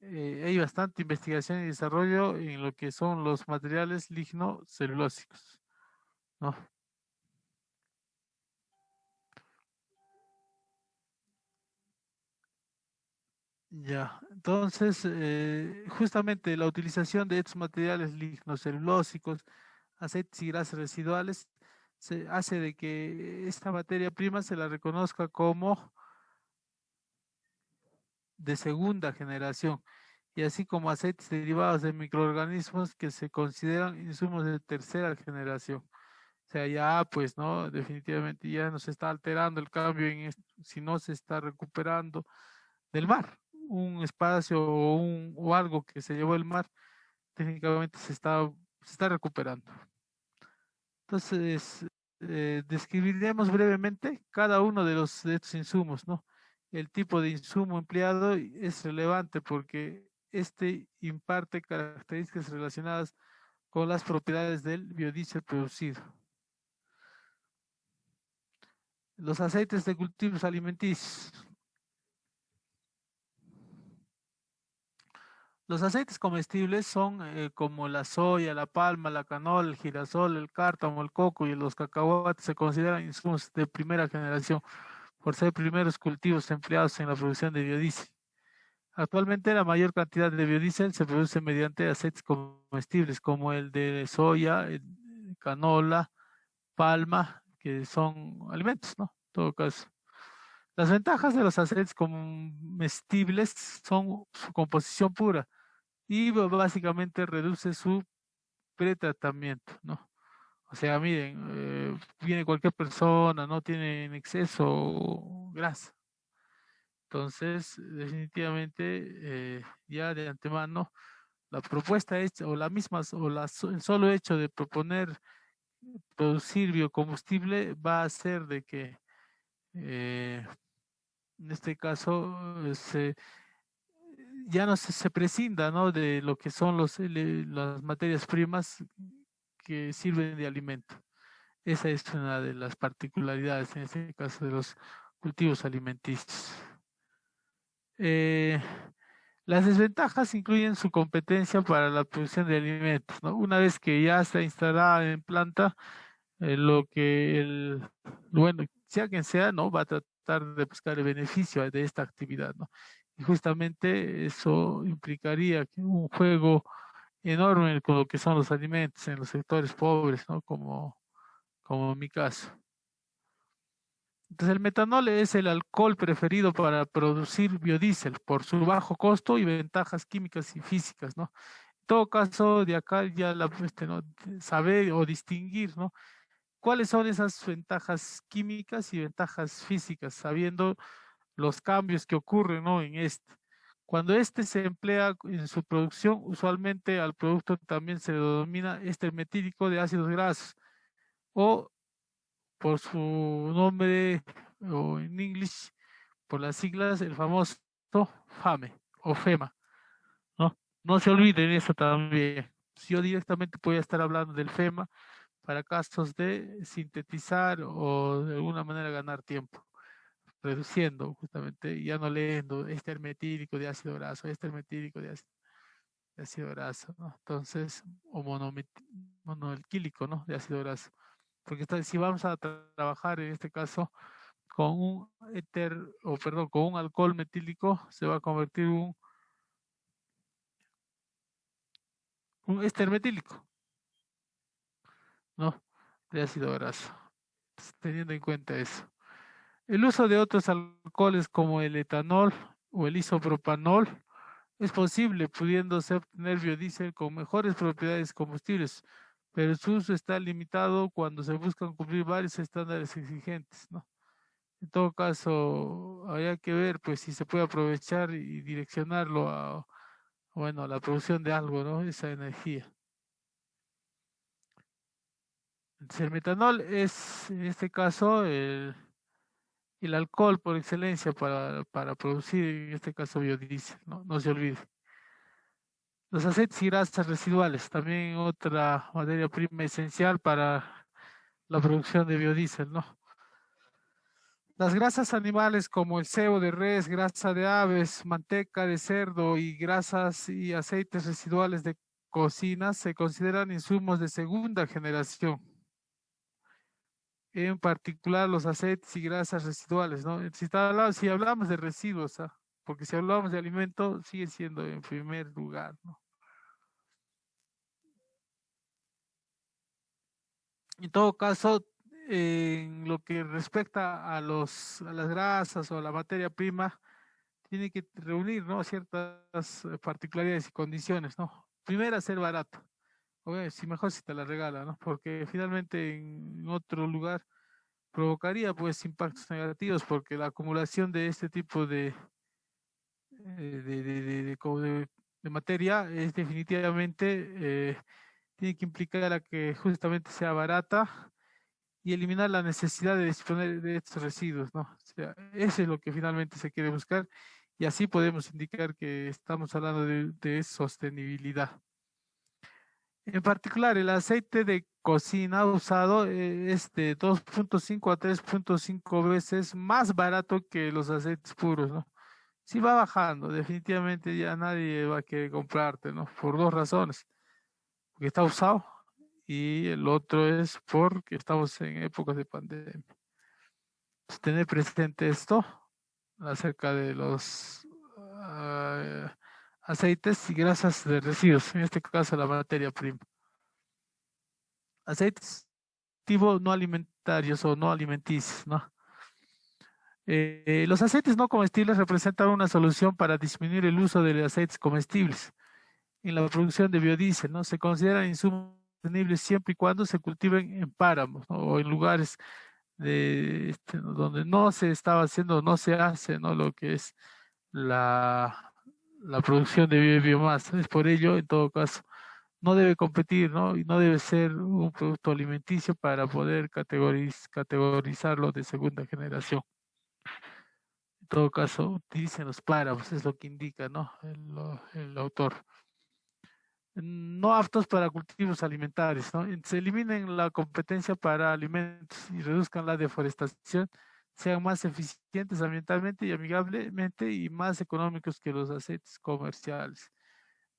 hay bastante investigación y desarrollo en lo que son los materiales lignocelulósicos, ¿no? Ya, entonces, justamente la utilización de estos materiales lignocelulósicos, aceites y grasas residuales, se hace de que esta materia prima se la reconozca como de segunda generación, y así como aceites derivados de microorganismos que se consideran insumos de tercera generación. O sea, ya pues, ¿no? Definitivamente ya no se está alterando el cambio en esto, sino se está recuperando del mar. Un espacio o algo que se llevó el mar, técnicamente se está recuperando. Entonces, describiremos brevemente cada uno de estos insumos, ¿no? El tipo de insumo empleado es relevante porque este imparte características relacionadas con las propiedades del biodiesel producido. Los aceites de cultivos alimenticios. Los aceites comestibles son como la soya, la palma, la canola, el girasol, el cártamo, el coco y los cacahuates se consideran insumos de primera generación por ser primeros cultivos empleados en la producción de biodiesel. Actualmente la mayor cantidad de biodiesel se produce mediante aceites comestibles como el de soya, el canola, palma, que son alimentos, ¿no? En todo caso. Las ventajas de los aceites comestibles son su composición pura y básicamente reduce su pretratamiento, ¿no? O sea, miren, viene cualquier persona, no tiene en exceso grasa. Entonces, definitivamente, ya de antemano, la propuesta es, o la misma, el solo hecho de proponer producir biocombustible va a hacer de que, en este caso, ya no se prescinda, ¿no? De lo que son las materias primas que sirven de alimento. Esa es una de las particularidades, en este caso, de los cultivos alimenticios. Eh, las desventajas incluyen su competencia para la producción de alimentos, ¿no? Una vez que ya está instalada en planta, bueno, sea quien sea, ¿no? Va a tratar de buscar el beneficio de esta actividad, ¿no? Y justamente eso implicaría que un juego enorme con lo que son los alimentos en los sectores pobres, ¿no? Como en mi caso. Entonces, el metanol es el alcohol preferido para producir biodiesel por su bajo costo y ventajas químicas y físicas, ¿no? En todo caso, de acá ya ¿no? Saber o distinguir, ¿no? ¿Cuáles son esas ventajas químicas y ventajas físicas, sabiendo los cambios que ocurren, ¿no? En este. Cuando este se emplea en su producción, usualmente al producto también se le denomina éster metílico de ácidos grasos o por su nombre o en inglés, por las siglas, el famoso FAME o FEMA, ¿no? No se olviden eso también. Yo directamente voy a estar hablando del FEMA para casos de sintetizar o de alguna manera ganar tiempo, reduciendo justamente, ya no leyendo este hermetílico de ácido graso, este hermetílico de ácido graso, ¿no? Entonces, o monoalquílico, ¿no? De ácido graso. porque si vamos a trabajar en este caso con un con un alcohol metílico, se va a convertir un éster metílico, ¿no? De ácido graso, teniendo en cuenta eso. El uso de otros alcoholes como el etanol o el isopropanol es posible, pudiéndose obtener biodiesel con mejores propiedades combustibles, pero su uso está limitado cuando se buscan cumplir varios estándares exigentes, ¿no? En todo caso, habría que ver pues si se puede aprovechar y direccionarlo a, bueno, a la producción de algo, ¿no? Esa energía. Entonces, el metanol es, en este caso, el alcohol por excelencia para producir, en este caso, biodiesel, ¿no? No se olvide. Los aceites y grasas residuales, también otra materia prima esencial para la producción de biodiesel, ¿no? Las grasas animales como el sebo de res, grasa de aves, manteca de cerdo y grasas y aceites residuales de cocina se consideran insumos de segunda generación, en particular los aceites y grasas residuales, ¿no? Si hablamos de residuos, ¿ah? Porque si hablamos de alimento, sigue siendo en primer lugar, ¿no? En todo caso, en lo que respecta a las grasas o a la materia prima, tiene que reunir, ¿no? Ciertas particularidades y condiciones, ¿no? Primero, ser barato. Oye, si mejor si te la regala, ¿no? Porque finalmente en otro lugar provocaría pues impactos negativos porque la acumulación de este tipo de materia es definitivamente tiene que implicar a que justamente sea barata y eliminar la necesidad de disponer de estos residuos, ¿no? O sea, eso es lo que finalmente se quiere buscar y así podemos indicar que estamos hablando de sostenibilidad. En particular, el aceite de cocina usado es de 2.5 a 3.5 veces más barato que los aceites puros, ¿no? Sí va bajando, definitivamente ya nadie va a querer comprarte, ¿no? Por dos razones, porque está usado y el otro es porque estamos en épocas de pandemia. Pues, tener presente esto acerca de los aceites y grasas de residuos, en este caso la materia prima. Aceites tipo no alimentarios o no alimenticios, ¿no? Los aceites no comestibles representan una solución para disminuir el uso de aceites comestibles en la producción de biodiesel, ¿no? Se consideran insumos sostenibles siempre y cuando se cultiven en páramos, ¿no? O en lugares donde no se estaba haciendo, no se hace, ¿no? Lo que es la, la producción de biomasa. Es por ello, en todo caso, no debe competir, ¿no? Y no debe ser un producto alimenticio para poder categorizarlo de segunda generación. En todo caso, utilicen los páramos, es lo que indica, ¿no? El autor. No aptos para cultivos alimentarios, ¿no? Se eliminen la competencia para alimentos y reduzcan la deforestación, sean más eficientes ambientalmente y amigablemente y más económicos que los aceites comerciales.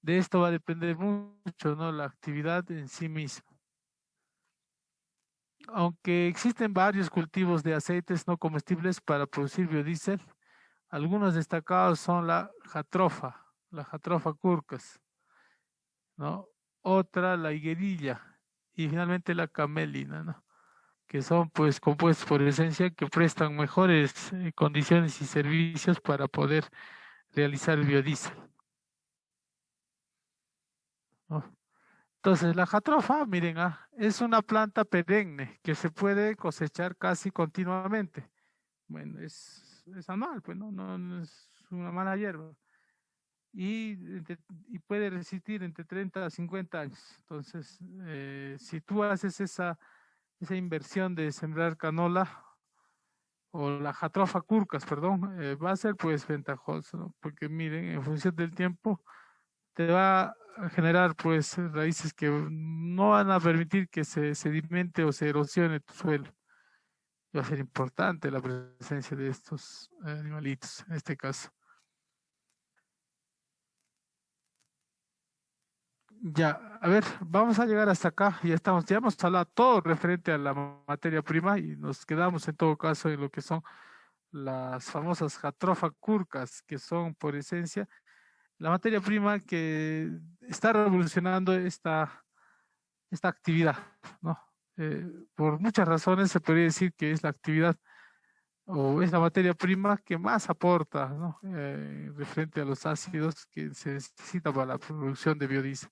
De esto va a depender mucho, ¿no? La actividad en sí misma. Aunque existen varios cultivos de aceites no comestibles para producir biodiesel, algunos destacados son la Jatropha curcas, ¿no? Otra, la higuerilla y finalmente la camelina, ¿no? Que son pues compuestos por esencia que prestan mejores condiciones y servicios para poder realizar biodiesel, ¿no? Entonces, la jatrofa, miren, es una planta perenne que se puede cosechar casi continuamente. Bueno, es anual, pues no es una mala hierba. Y, y puede resistir entre 30 a 50 años. Entonces, si tú haces esa inversión de sembrar canola o la jatrofa curcas, perdón, va a ser pues ventajoso, ¿no? Porque miren, en función del tiempo, te va a generar pues raíces que no van a permitir que se sedimente o se erosione tu suelo. Va a ser importante la presencia de estos animalitos, en este caso. Ya, a ver, vamos a llegar hasta acá. Ya hemos hablado todo referente a la materia prima y nos quedamos en todo caso en lo que son las famosas jatropha curcas, que son por esencia la materia prima que está revolucionando esta actividad, ¿no? Por muchas razones se podría decir que es la actividad o es la materia prima que más aporta, ¿no? Referente a los ácidos que se necesita para la producción de biodiesel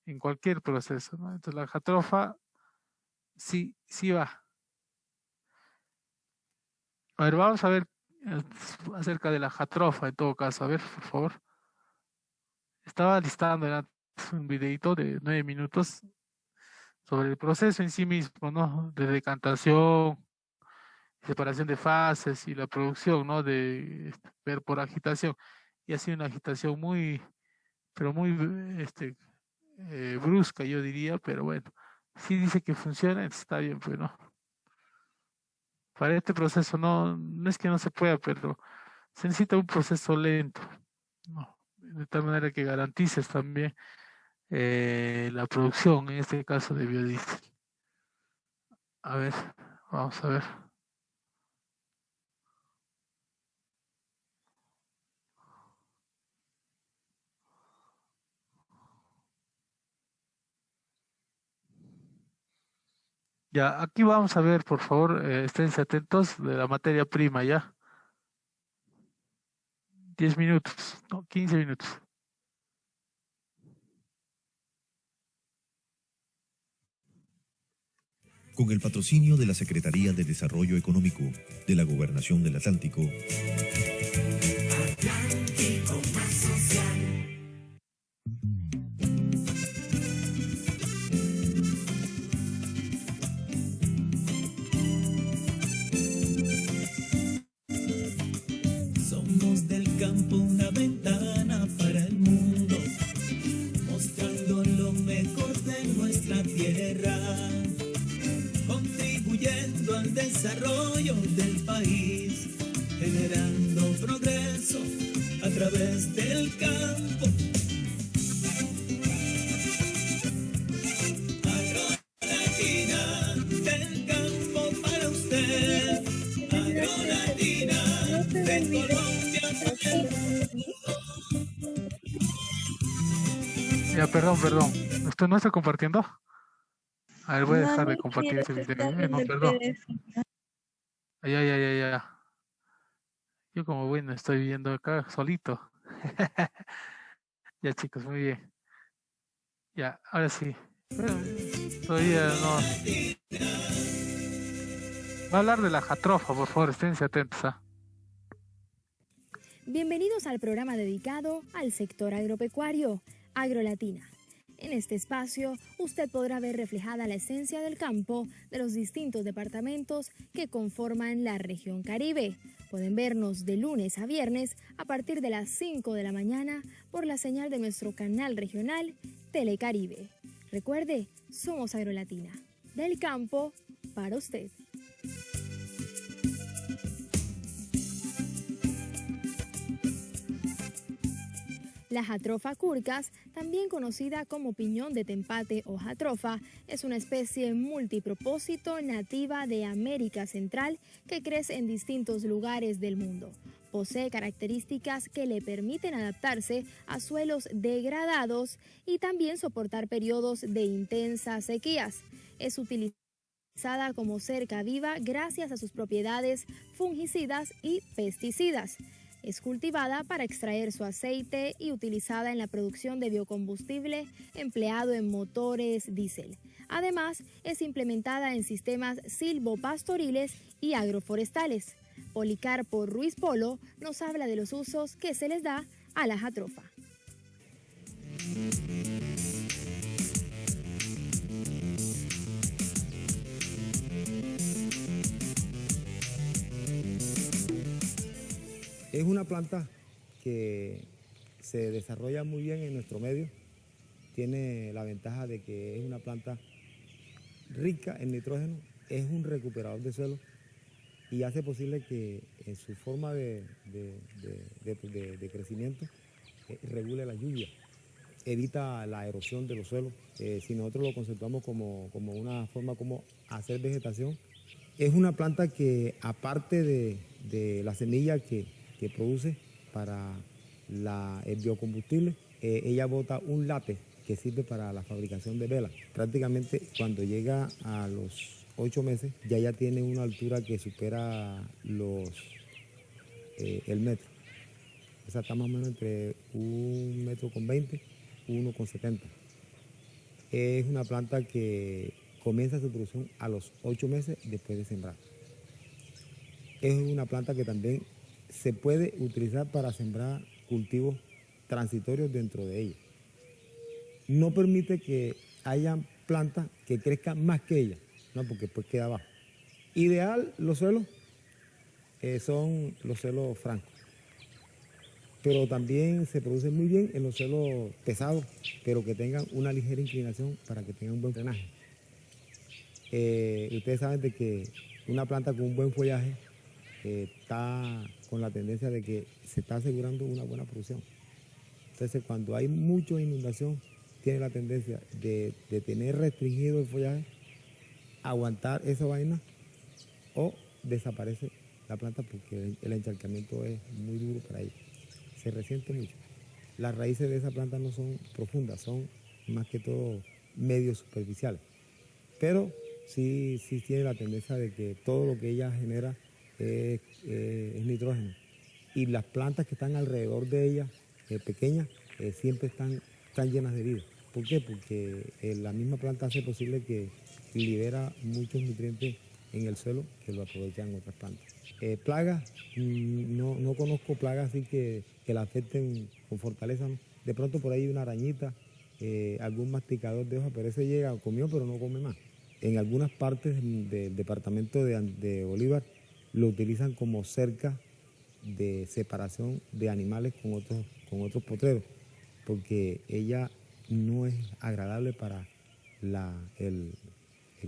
en cualquier proceso, ¿no? Entonces la jatrofa sí, sí va. A ver, vamos a ver eh, acerca de la jatrofa en todo caso. A ver, por favor. Estaba listando un videito de 9 minutos sobre el proceso en sí mismo, ¿no? De decantación, separación de fases y la producción, ¿no? De ver por agitación. Y ha sido una agitación muy, pero muy brusca, yo diría, pero bueno, si dice que funciona, está bien, pues no. Para este proceso no es que no se pueda, pero se necesita un proceso lento, ¿no? De tal manera que garantices también la producción, en este caso de biodiesel. A ver, vamos a ver. Ya, aquí vamos a ver, por favor, esténse atentos de la materia prima, ya. 10 minutos, no, 15 minutos. Con el patrocinio de la Secretaría de Desarrollo Económico de la Gobernación del Atlántico. Atlántico Más Social. Somos del campo una ventana para el mundo, mostrando lo mejor de nuestra tierra, contribuyendo al desarrollo del país, generando progreso a través del campo. Agrolatina, del campo para usted. Agrolatina, de Colombia para el mundo. Ya, perdón. ¿Usted no está compartiendo? A ver, voy a No, dejar no de lo compartir quiero, ese se video. está viendo No, el perdón. PDF. Ya. Yo como bueno estoy viendo acá solito. Ya chicos, muy bien. Ya, ahora sí. Todavía no. Va a hablar de la jatrofa, por favor, esténse atentos. Bienvenidos al programa dedicado al sector agropecuario, Agrolatina. En este espacio, usted podrá ver reflejada la esencia del campo de los distintos departamentos que conforman la región Caribe. Pueden vernos de lunes a viernes a partir de las 5 de la mañana por la señal de nuestro canal regional Telecaribe. Recuerde, somos Agrolatina, del campo para usted. La Jatropha curcas, también conocida como piñón de Tempate o jatropha, es una especie multipropósito nativa de América Central que crece en distintos lugares del mundo. Posee características que le permiten adaptarse a suelos degradados y también soportar periodos de intensas sequías. Es utilizada como cerca viva gracias a sus propiedades fungicidas y pesticidas. Es cultivada para extraer su aceite y utilizada en la producción de biocombustible empleado en motores diésel. Además, es implementada en sistemas silvopastoriles y agroforestales. Policarpo Ruiz Polo nos habla de los usos que se les da a la jatropha. Es una planta que se desarrolla muy bien en nuestro medio. Tiene la ventaja de que es una planta rica en nitrógeno, es un recuperador de suelo y hace posible que en su forma de crecimiento regule la lluvia. evita la erosión de los suelos. Si nosotros lo conceptuamos como una forma como hacer vegetación, es una planta que aparte de la semilla que produce para el biocombustible, ella bota un látex que sirve para la fabricación de velas. Prácticamente cuando llega a los 8 meses ya tiene una altura que supera el metro. O sea, está más o menos entre 1,20 m, 1,70 m. Es una planta que comienza su producción a los 8 meses después de sembrar. Es una planta que también se puede utilizar para sembrar cultivos transitorios dentro de ella. No permite que haya plantas que crezcan más que ella, no, porque después queda abajo. Ideal los suelos son los suelos francos, pero también se produce muy bien en los suelos pesados, pero que tengan una ligera inclinación para que tengan un buen drenaje. Ustedes saben de que una planta con un buen follaje está con la tendencia de que se está asegurando una buena producción. Entonces, cuando hay mucha inundación, tiene la tendencia de tener restringido el follaje, aguantar esa vaina o desaparece la planta porque el encharcamiento es muy duro para ella. Se resiente mucho. Las raíces de esa planta no son profundas, son más que todo medio superficiales. Pero sí tiene la tendencia de que todo lo que ella genera es nitrógeno. Y las plantas que están alrededor de ella, pequeñas, siempre están llenas de vida. ¿Por qué? Porque la misma planta hace posible que libera muchos nutrientes en el suelo que lo aprovechan otras plantas. Plagas, no conozco plagas así que la afecten con fortaleza, ¿no? De pronto por ahí hay una arañita, algún masticador de hoja, pero ese llega, comió pero no come más. En algunas partes del departamento de Bolívar lo utilizan como cerca de separación de animales con otros potreros, porque ella no es agradable para el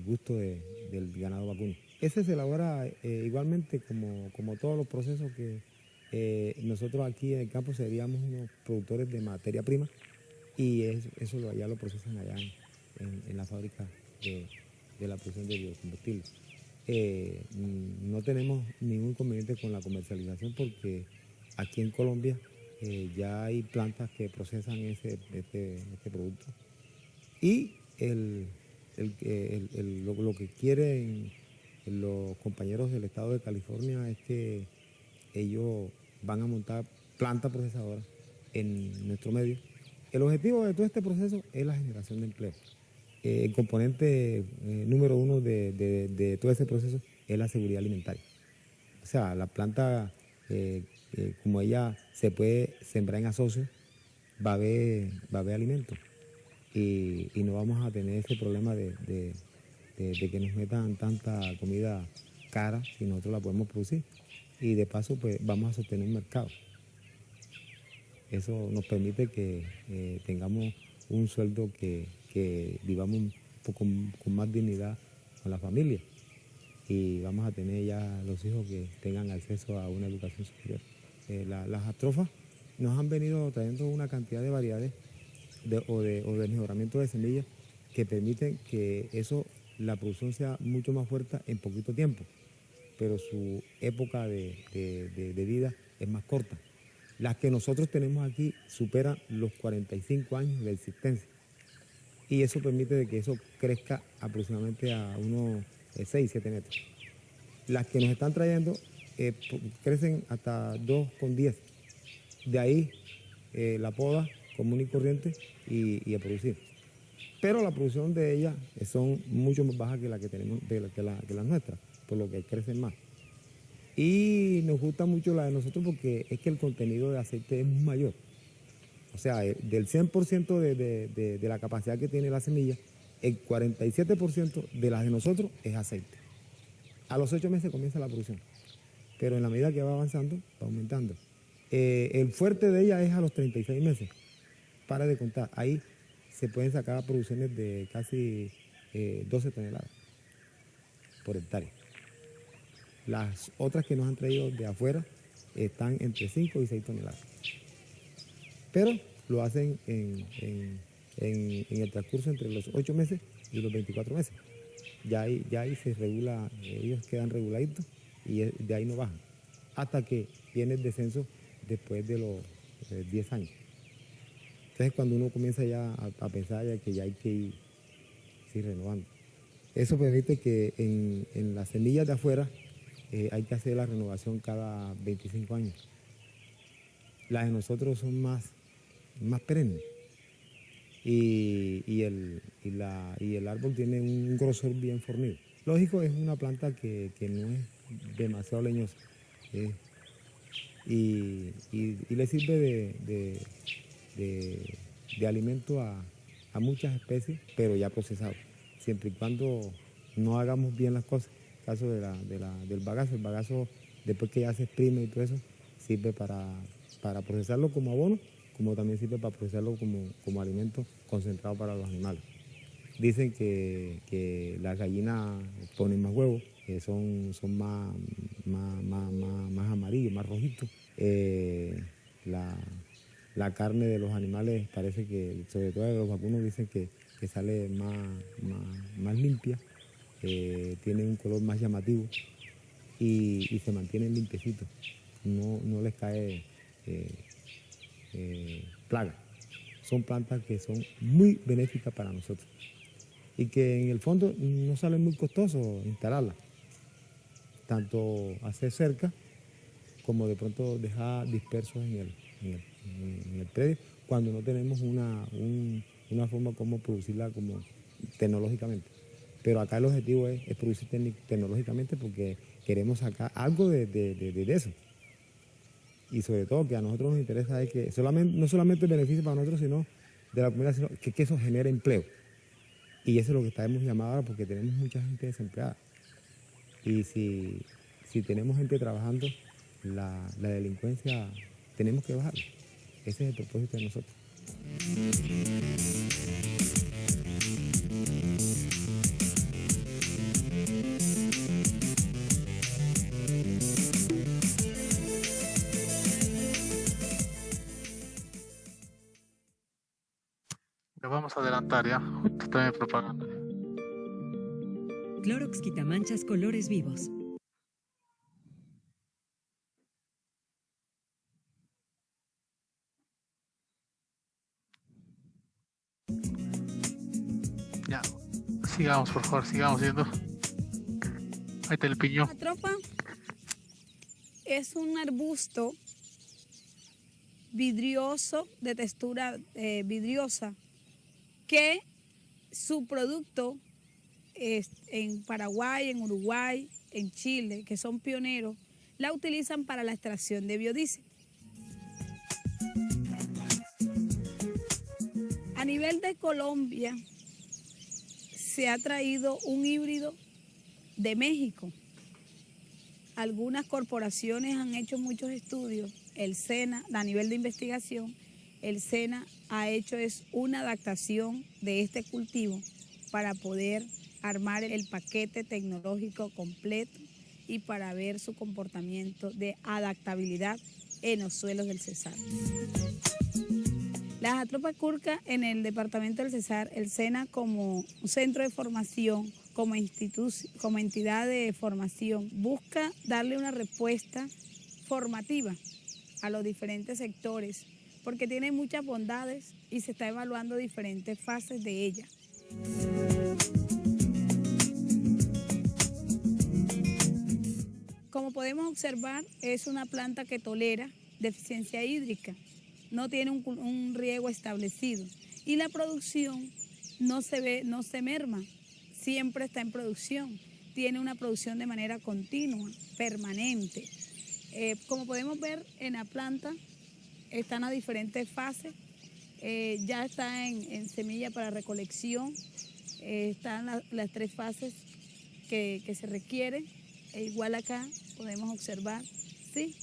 gusto del ganado vacuno. Ese se elabora igualmente como todos los procesos que nosotros aquí en el campo seríamos unos productores de materia prima y eso ya lo procesan allá en la fábrica de la producción de biocombustible. No tenemos ningún inconveniente con la comercialización porque aquí en Colombia ya hay plantas que procesan este producto y lo que quieren los compañeros del estado de California es que ellos van a montar plantas procesadoras en nuestro medio. El objetivo de todo este proceso es la generación de empleo. El componente número uno de todo ese proceso es la seguridad alimentaria. O sea, la planta, como ella se puede sembrar en asocio, va a haber alimento y no vamos a tener ese problema de que nos metan tanta comida cara si nosotros la podemos producir. Y de paso, pues vamos a sostener un mercado. Eso nos permite que tengamos un sueldo que vivamos un poco con más dignidad con la familia y vamos a tener ya los hijos que tengan acceso a una educación superior. Las astrofas nos han venido trayendo una cantidad de variedades o de mejoramiento de semillas que permiten que la producción sea mucho más fuerte en poquito tiempo, pero su época de vida es más corta. Las que nosotros tenemos aquí superan los 45 años de existencia y eso permite de que eso crezca aproximadamente a unos 6, 7 metros. Las que nos están trayendo crecen hasta 2,10. De ahí la poda común y corriente y a producir. Pero la producción de ellas son mucho más bajas que la que tenemos, que las nuestras, por lo que crecen más. Y nos gusta mucho la de nosotros porque es que el contenido de aceite es mayor. O sea, del 100% de la capacidad que tiene la semilla, el 47% de las de nosotros es aceite. A los 8 meses comienza la producción, pero en la medida que va avanzando, va aumentando. El fuerte de ella es a los 36 meses. Para de contar, ahí se pueden sacar producciones de casi 12 toneladas por hectárea. Las otras que nos han traído de afuera están entre 5 y 6 toneladas. Pero lo hacen en el transcurso entre los 8 meses y los 24 meses. Ya ahí se regula, ellos quedan reguladitos y de ahí no bajan, hasta que viene el descenso después de los 10 años. Entonces cuando uno comienza ya a pensar ya que ya hay que ir renovando. Eso permite que en las semillas de afuera hay que hacer la renovación cada 25 años. Las de nosotros son más perennes. Y el árbol tiene un grosor bien fornido. Lógico, es una planta que no es demasiado leñosa. Y le sirve de alimento a muchas especies, pero ya procesado. Siempre y cuando no hagamos bien las cosas. En el caso del bagazo, el bagazo, después que ya se exprime y todo eso, sirve para procesarlo como abono, como también sirve para procesarlo como alimento concentrado para los animales. Dicen que las gallinas ponen más huevos, que son más amarillos, más rojitos. La carne de los animales parece que, sobre todo de los vacunos, dicen que sale más limpia, tiene un color más llamativo y se mantienen limpiecitos. No les cae plaga. Son plantas que son muy benéficas para nosotros y que en el fondo no sale muy costoso instalarlas, tanto hacer cerca como de pronto dejar dispersos en el predio cuando no tenemos una forma como producirla como tecnológicamente. Pero acá el objetivo es producir tecnológicamente porque queremos sacar algo de eso. Y sobre todo que a nosotros nos interesa es que no solamente el beneficio para nosotros, sino de la comunidad, sino que eso genere empleo. Y eso es lo que estamos llamados ahora porque tenemos mucha gente desempleada. Y si tenemos gente trabajando, la delincuencia tenemos que bajarla. Ese es el propósito de nosotros. Lo vamos a adelantar ya, justo también propaganda. Clorox quitamanchas colores vivos. Ya, sigamos por favor, sigamos viendo. Ahí está el piñón. La tropa es un arbusto vidrioso, de textura vidriosa, que su producto es en Paraguay, en Uruguay, en Chile, que son pioneros, la utilizan para la extracción de biodiesel. A nivel de Colombia, se ha traído un híbrido de México. Algunas corporaciones han hecho muchos estudios. El SENA, a nivel de investigación, el SENA ha hecho una adaptación de este cultivo para poder armar el paquete tecnológico completo y para ver su comportamiento de adaptabilidad en los suelos del Cesar. La Jatropha curca en el departamento del Cesar, el SENA como un centro de formación, como entidad de formación, busca darle una respuesta formativa a los diferentes sectores, porque tiene muchas bondades y se está evaluando diferentes fases de ella. Como podemos observar, es una planta que tolera deficiencia hídrica, no tiene un riego establecido y la producción no se merma, siempre está en producción, tiene una producción de manera continua, permanente. Como podemos ver en la planta, están a diferentes fases, ya está en semilla para recolección, están las 3 fases que se requieren, e igual acá podemos observar, ¿sí?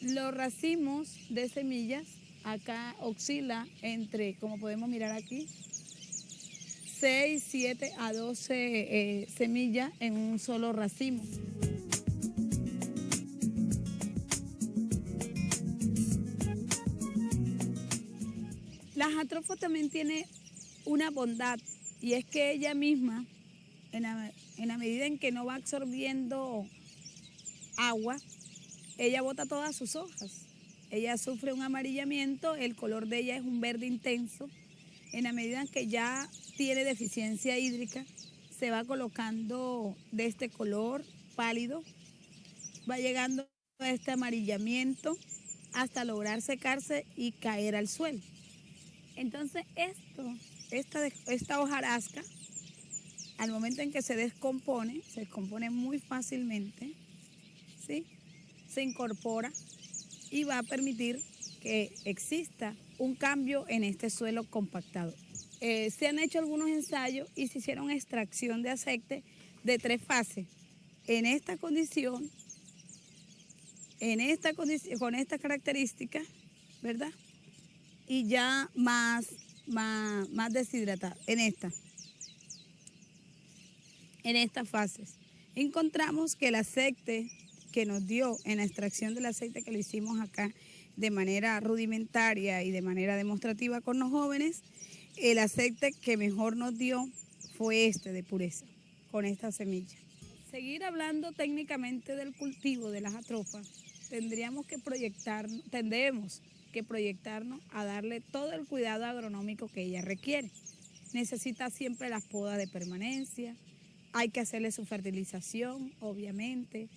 Los racimos de semillas acá oscila entre, como podemos mirar aquí, 6, 7 a 12 semillas en un solo racimo. La jatropha también tiene una bondad, y es que ella misma, en la medida en que no va absorbiendo agua, ella bota todas sus hojas. Ella sufre un amarillamiento, el color de ella es un verde intenso. En la medida en que ya tiene deficiencia hídrica, se va colocando de este color pálido, va llegando a este amarillamiento hasta lograr secarse y caer al suelo. Entonces esta hojarasca, al momento en que se descompone muy fácilmente, ¿sí? Se incorpora y va a permitir que exista un cambio en este suelo compactado. Se han hecho algunos ensayos y se hicieron extracción de aceite de 3 fases. En esta condición, con estas características, ¿verdad? Y ya más deshidratada, en estas fases. Encontramos que el aceite que nos dio en la extracción del aceite que lo hicimos acá de manera rudimentaria y de manera demostrativa con los jóvenes, el aceite que mejor nos dio fue este de pureza, con esta semilla. Seguir hablando técnicamente del cultivo de las jatrofas, tendremos que proyectarnos a darle todo el cuidado agronómico que ella requiere. Necesita siempre las podas de permanencia, hay que hacerle su fertilización, obviamente,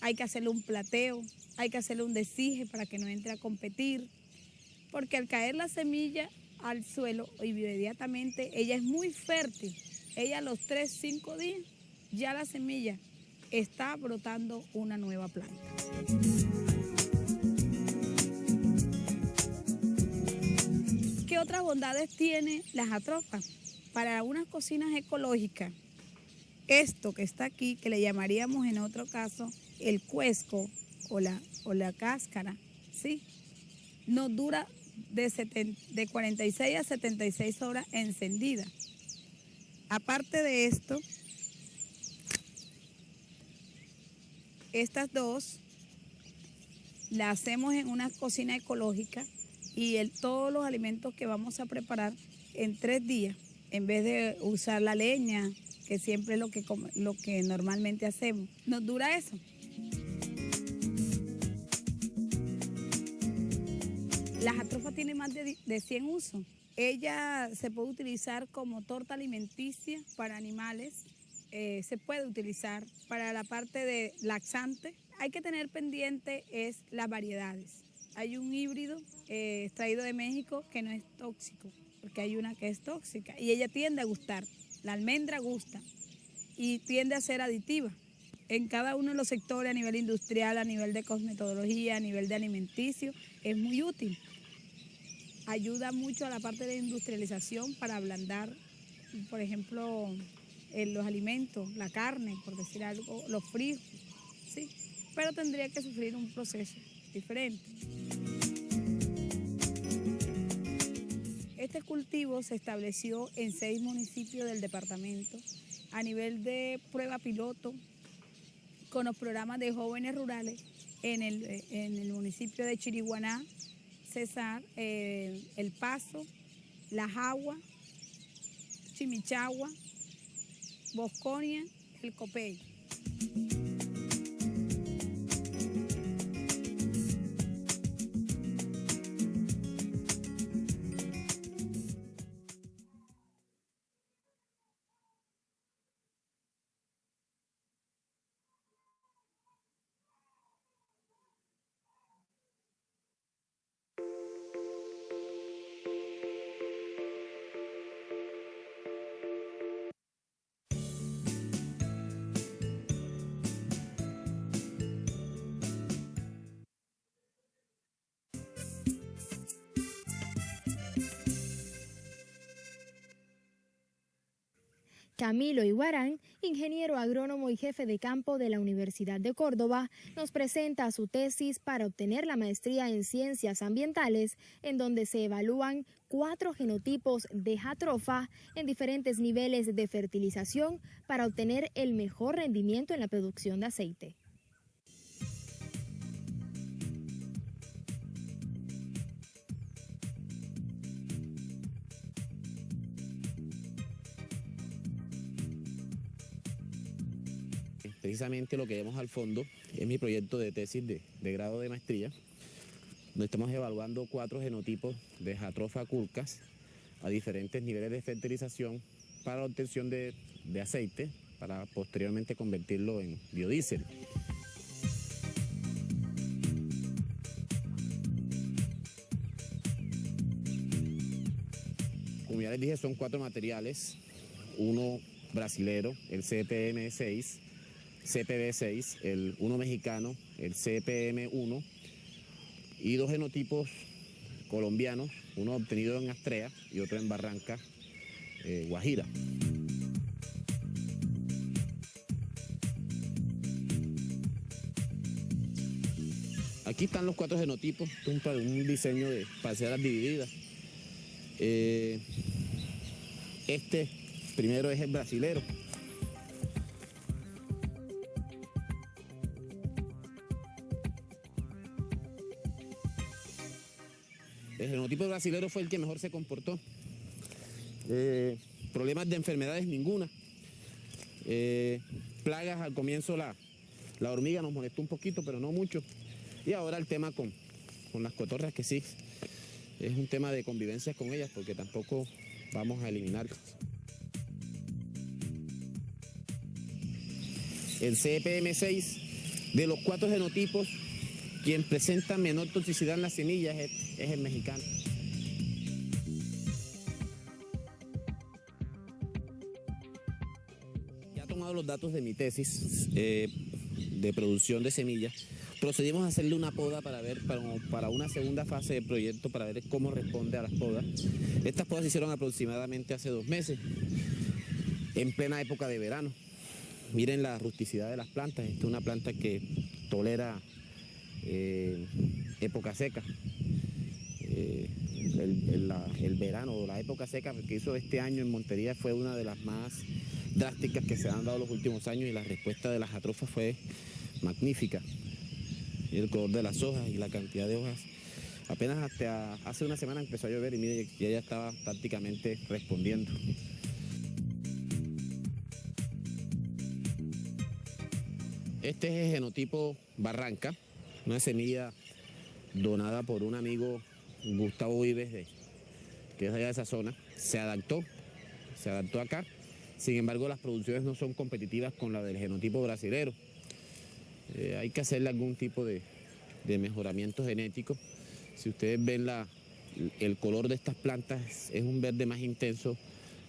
hay que hacerle un plateo, hay que hacerle un desije para que no entre a competir, porque al caer la semilla al suelo, inmediatamente ella es muy fértil. Ella a los 3-5 días, ya la semilla está brotando una nueva planta. ¿Qué otras bondades tiene la jatropha? Para unas cocinas ecológicas, esto que está aquí, que le llamaríamos en otro caso el cuesco o la cáscara, ¿sí? Nos dura de 46 a 76 horas encendida. Aparte de esto, estas dos las hacemos en una cocina ecológica y todos los alimentos que vamos a preparar en 3 días, en vez de usar la leña, que siempre es lo que normalmente hacemos, nos dura eso. La jatropha tiene más de 100 usos. Ella se puede utilizar como torta alimenticia para animales, se puede utilizar para la parte de laxante. Hay que tener pendiente las variedades. Hay un híbrido extraído de México que no es tóxico, porque hay una que es tóxica y ella tiende a gustar. La almendra gusta y tiende a ser aditiva. En cada uno de los sectores, a nivel industrial, a nivel de cosmetología, a nivel de alimenticio, es muy útil. Ayuda mucho a la parte de industrialización para ablandar, por ejemplo, los alimentos, la carne, por decir algo, los frijoles, ¿sí? Pero tendría que sufrir un proceso diferente. Este cultivo se estableció en 6 municipios del departamento a nivel de prueba piloto con los programas de jóvenes rurales en el municipio de Chiriguaná, Cesar, El Paso, La Jagua, Chimichagua, Bosconia, El Copey. Camilo Iguarán, ingeniero agrónomo y jefe de campo de la Universidad de Córdoba, nos presenta su tesis para obtener la maestría en Ciencias Ambientales, en donde se evalúan 4 genotipos de jatropha en diferentes niveles de fertilización para obtener el mejor rendimiento en la producción de aceite. precisamente lo que vemos al fondo es mi proyecto de tesis de grado de maestría, donde estamos evaluando 4 genotipos de Jatropha curcas a diferentes niveles de fertilización para la obtención de aceite, para posteriormente convertirlo en biodiesel. Como ya les dije, son 4 materiales, uno brasilero, el CPM6, CPB6, uno mexicano, el CPM1, y 2 genotipos colombianos, uno obtenido en Astrea y otro en Barranca, Guajira. Aquí están los 4 genotipos, un diseño de parcelas divididas. Este primero es el brasilero. El genotipo brasilero fue el que mejor se comportó. Problemas de enfermedades ninguna. Plagas al comienzo la hormiga nos molestó un poquito, pero no mucho. Y ahora el tema con las cotorras, que sí, es un tema de convivencia con ellas, porque tampoco vamos a eliminarlas. El CPM6, de los 4 genotipos, quien presenta menor toxicidad en las semillas es el mexicano. Ya tomado los datos de mi tesis de producción de semillas, procedimos a hacerle una poda para una segunda fase del proyecto, para ver cómo responde a las podas. Estas podas se hicieron aproximadamente hace 2 meses, en plena época de verano. Miren la rusticidad de las plantas. Esta es una planta que tolera época seca. El verano o la época seca que hizo este año en Montería fue una de las más drásticas que se han dado los últimos años, y la respuesta de las Jatropha fue magnífica. El color de las hojas y la cantidad de hojas. Apenas hasta hace una semana empezó a llover y mire, ya estaba prácticamente respondiendo. Este es el genotipo Barranca, una semilla donada por un amigo, Gustavo Vives, que es allá de esa zona. Se adaptó acá. Sin embargo, las producciones no son competitivas con la del genotipo brasilero. Hay que hacerle algún tipo de mejoramiento genético. Si ustedes ven el color de estas plantas, es un verde más intenso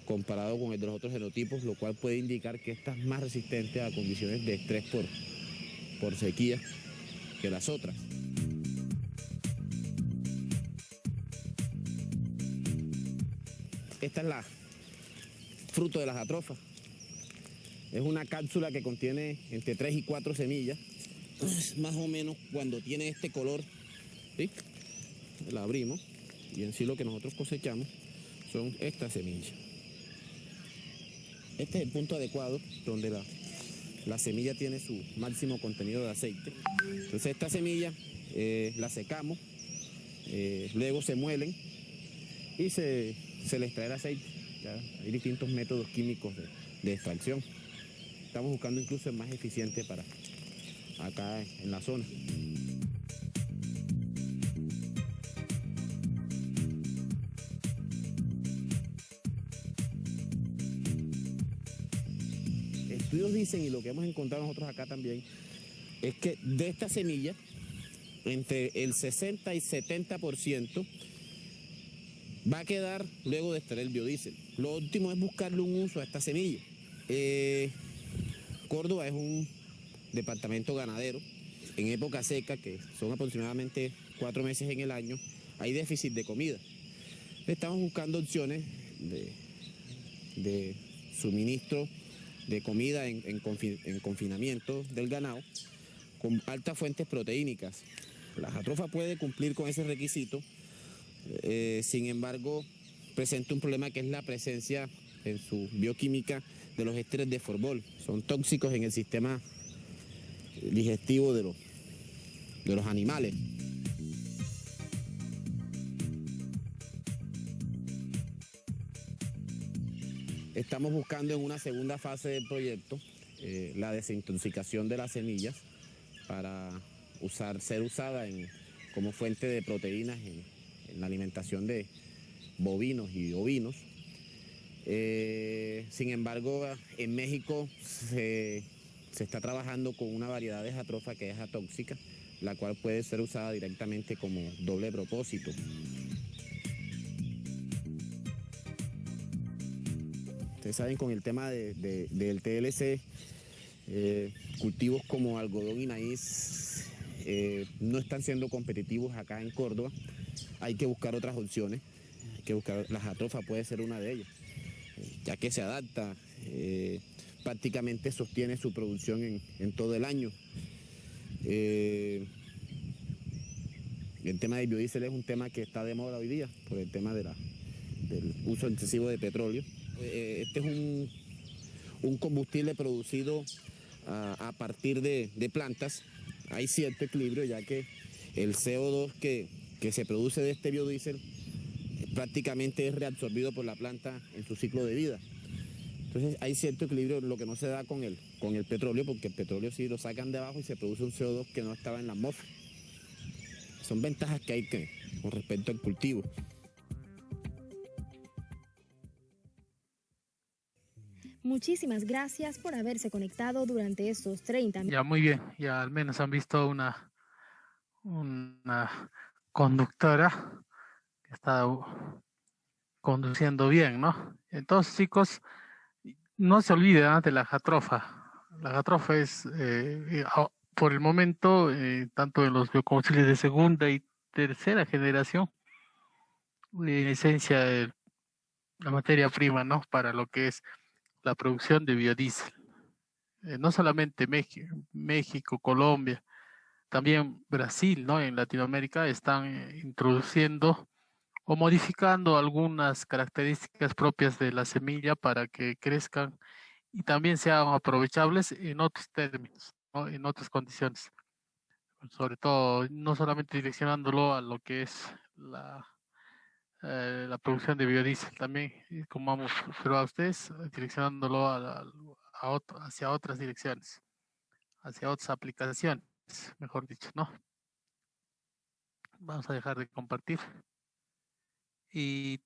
comparado con el de los otros genotipos, lo cual puede indicar que esta es más resistente a condiciones de estrés por sequía que las otras. Esta es la fruto de las Jatropha. Es una cápsula que contiene entre 3 y 4 semillas. Más o menos cuando tiene este color, ¿sí? La abrimos y en sí lo que nosotros cosechamos son estas semillas. Este es el punto adecuado donde la semilla tiene su máximo contenido de aceite. Entonces esta semilla la secamos, luego se muelen y se le extrae el aceite. ¿Ya? Hay distintos métodos químicos de extracción. Estamos buscando incluso el más eficiente para acá en la zona. Estudios dicen, y lo que hemos encontrado nosotros acá también, es que de esta semilla, entre el 60 y 70% va a quedar luego de extraer el biodiesel. Lo último es buscarle un uso a esta semilla. Córdoba es un departamento ganadero. En época seca, que son aproximadamente 4 meses en el año, hay déficit de comida. Estamos buscando opciones de suministro de comida en confinamiento del ganado con altas fuentes proteínicas. La Jatropha puede cumplir con ese requisito, sin embargo presenta un problema, que es la presencia en su bioquímica de los ésteres de Forbol. Son tóxicos en el sistema digestivo de los animales. Estamos buscando en una segunda fase del proyecto la desintoxicación de las semillas para ser usada como fuente de proteínas en la alimentación de bovinos y ovinos. Sin embargo, en México se está trabajando con una variedad de jatrofa que es atóxica, la cual puede ser usada directamente como doble propósito. Ustedes saben, con el tema del TLC, cultivos como algodón y maíz no están siendo competitivos acá en Córdoba. Hay que buscar otras opciones. La jatrofa puede ser una de ellas, ya que se adapta, prácticamente sostiene su producción en todo el año. El tema del biodiesel es un tema que está de moda hoy día por el tema del uso excesivo de petróleo. Este es un combustible producido a partir de plantas. Hay cierto equilibrio, ya que el CO2 que se produce de este biodiesel prácticamente es reabsorbido por la planta en su ciclo de vida. Entonces hay cierto equilibrio, lo que no se da con el petróleo, porque el petróleo sí lo sacan de abajo y se produce un CO2 que no estaba en la atmósfera. Son ventajas que hay con respecto al cultivo. Muchísimas gracias por haberse conectado durante estos 30 minutos. Ya, muy bien, ya al menos han visto una conductora que está conduciendo bien, ¿no? Entonces, chicos, no se olviden de la jatrofa. La jatrofa es, por el momento, tanto en los biocombustibles de segunda y tercera generación, en esencia, la materia prima, ¿no? Para lo que es la producción de biodiesel. No solamente México, Colombia, también Brasil, ¿no? En Latinoamérica están introduciendo o modificando algunas características propias de la semilla para que crezcan y también sean aprovechables en otros términos, ¿no? En otras condiciones. Sobre todo, no solamente direccionándolo a lo que es la producción de biodiesel, también, como hemos observado a ustedes, direccionándolo hacia otras direcciones, hacia otras aplicaciones, mejor dicho, ¿no? Vamos a dejar de compartir. Y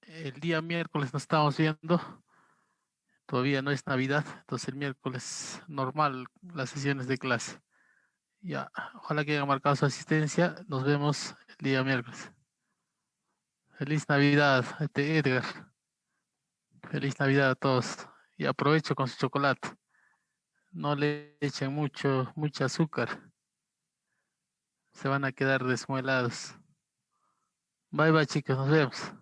el día miércoles nos estamos viendo. Todavía no es Navidad, entonces el miércoles normal las sesiones de clase. Ya, ojalá que hayan marcado su asistencia. Nos vemos el día miércoles. Feliz Navidad, Edgar. Feliz Navidad a todos. Y aprovecho con su chocolate. No le echen mucho azúcar. Se van a quedar desmuelados. Bye bye, chicos, nos vemos.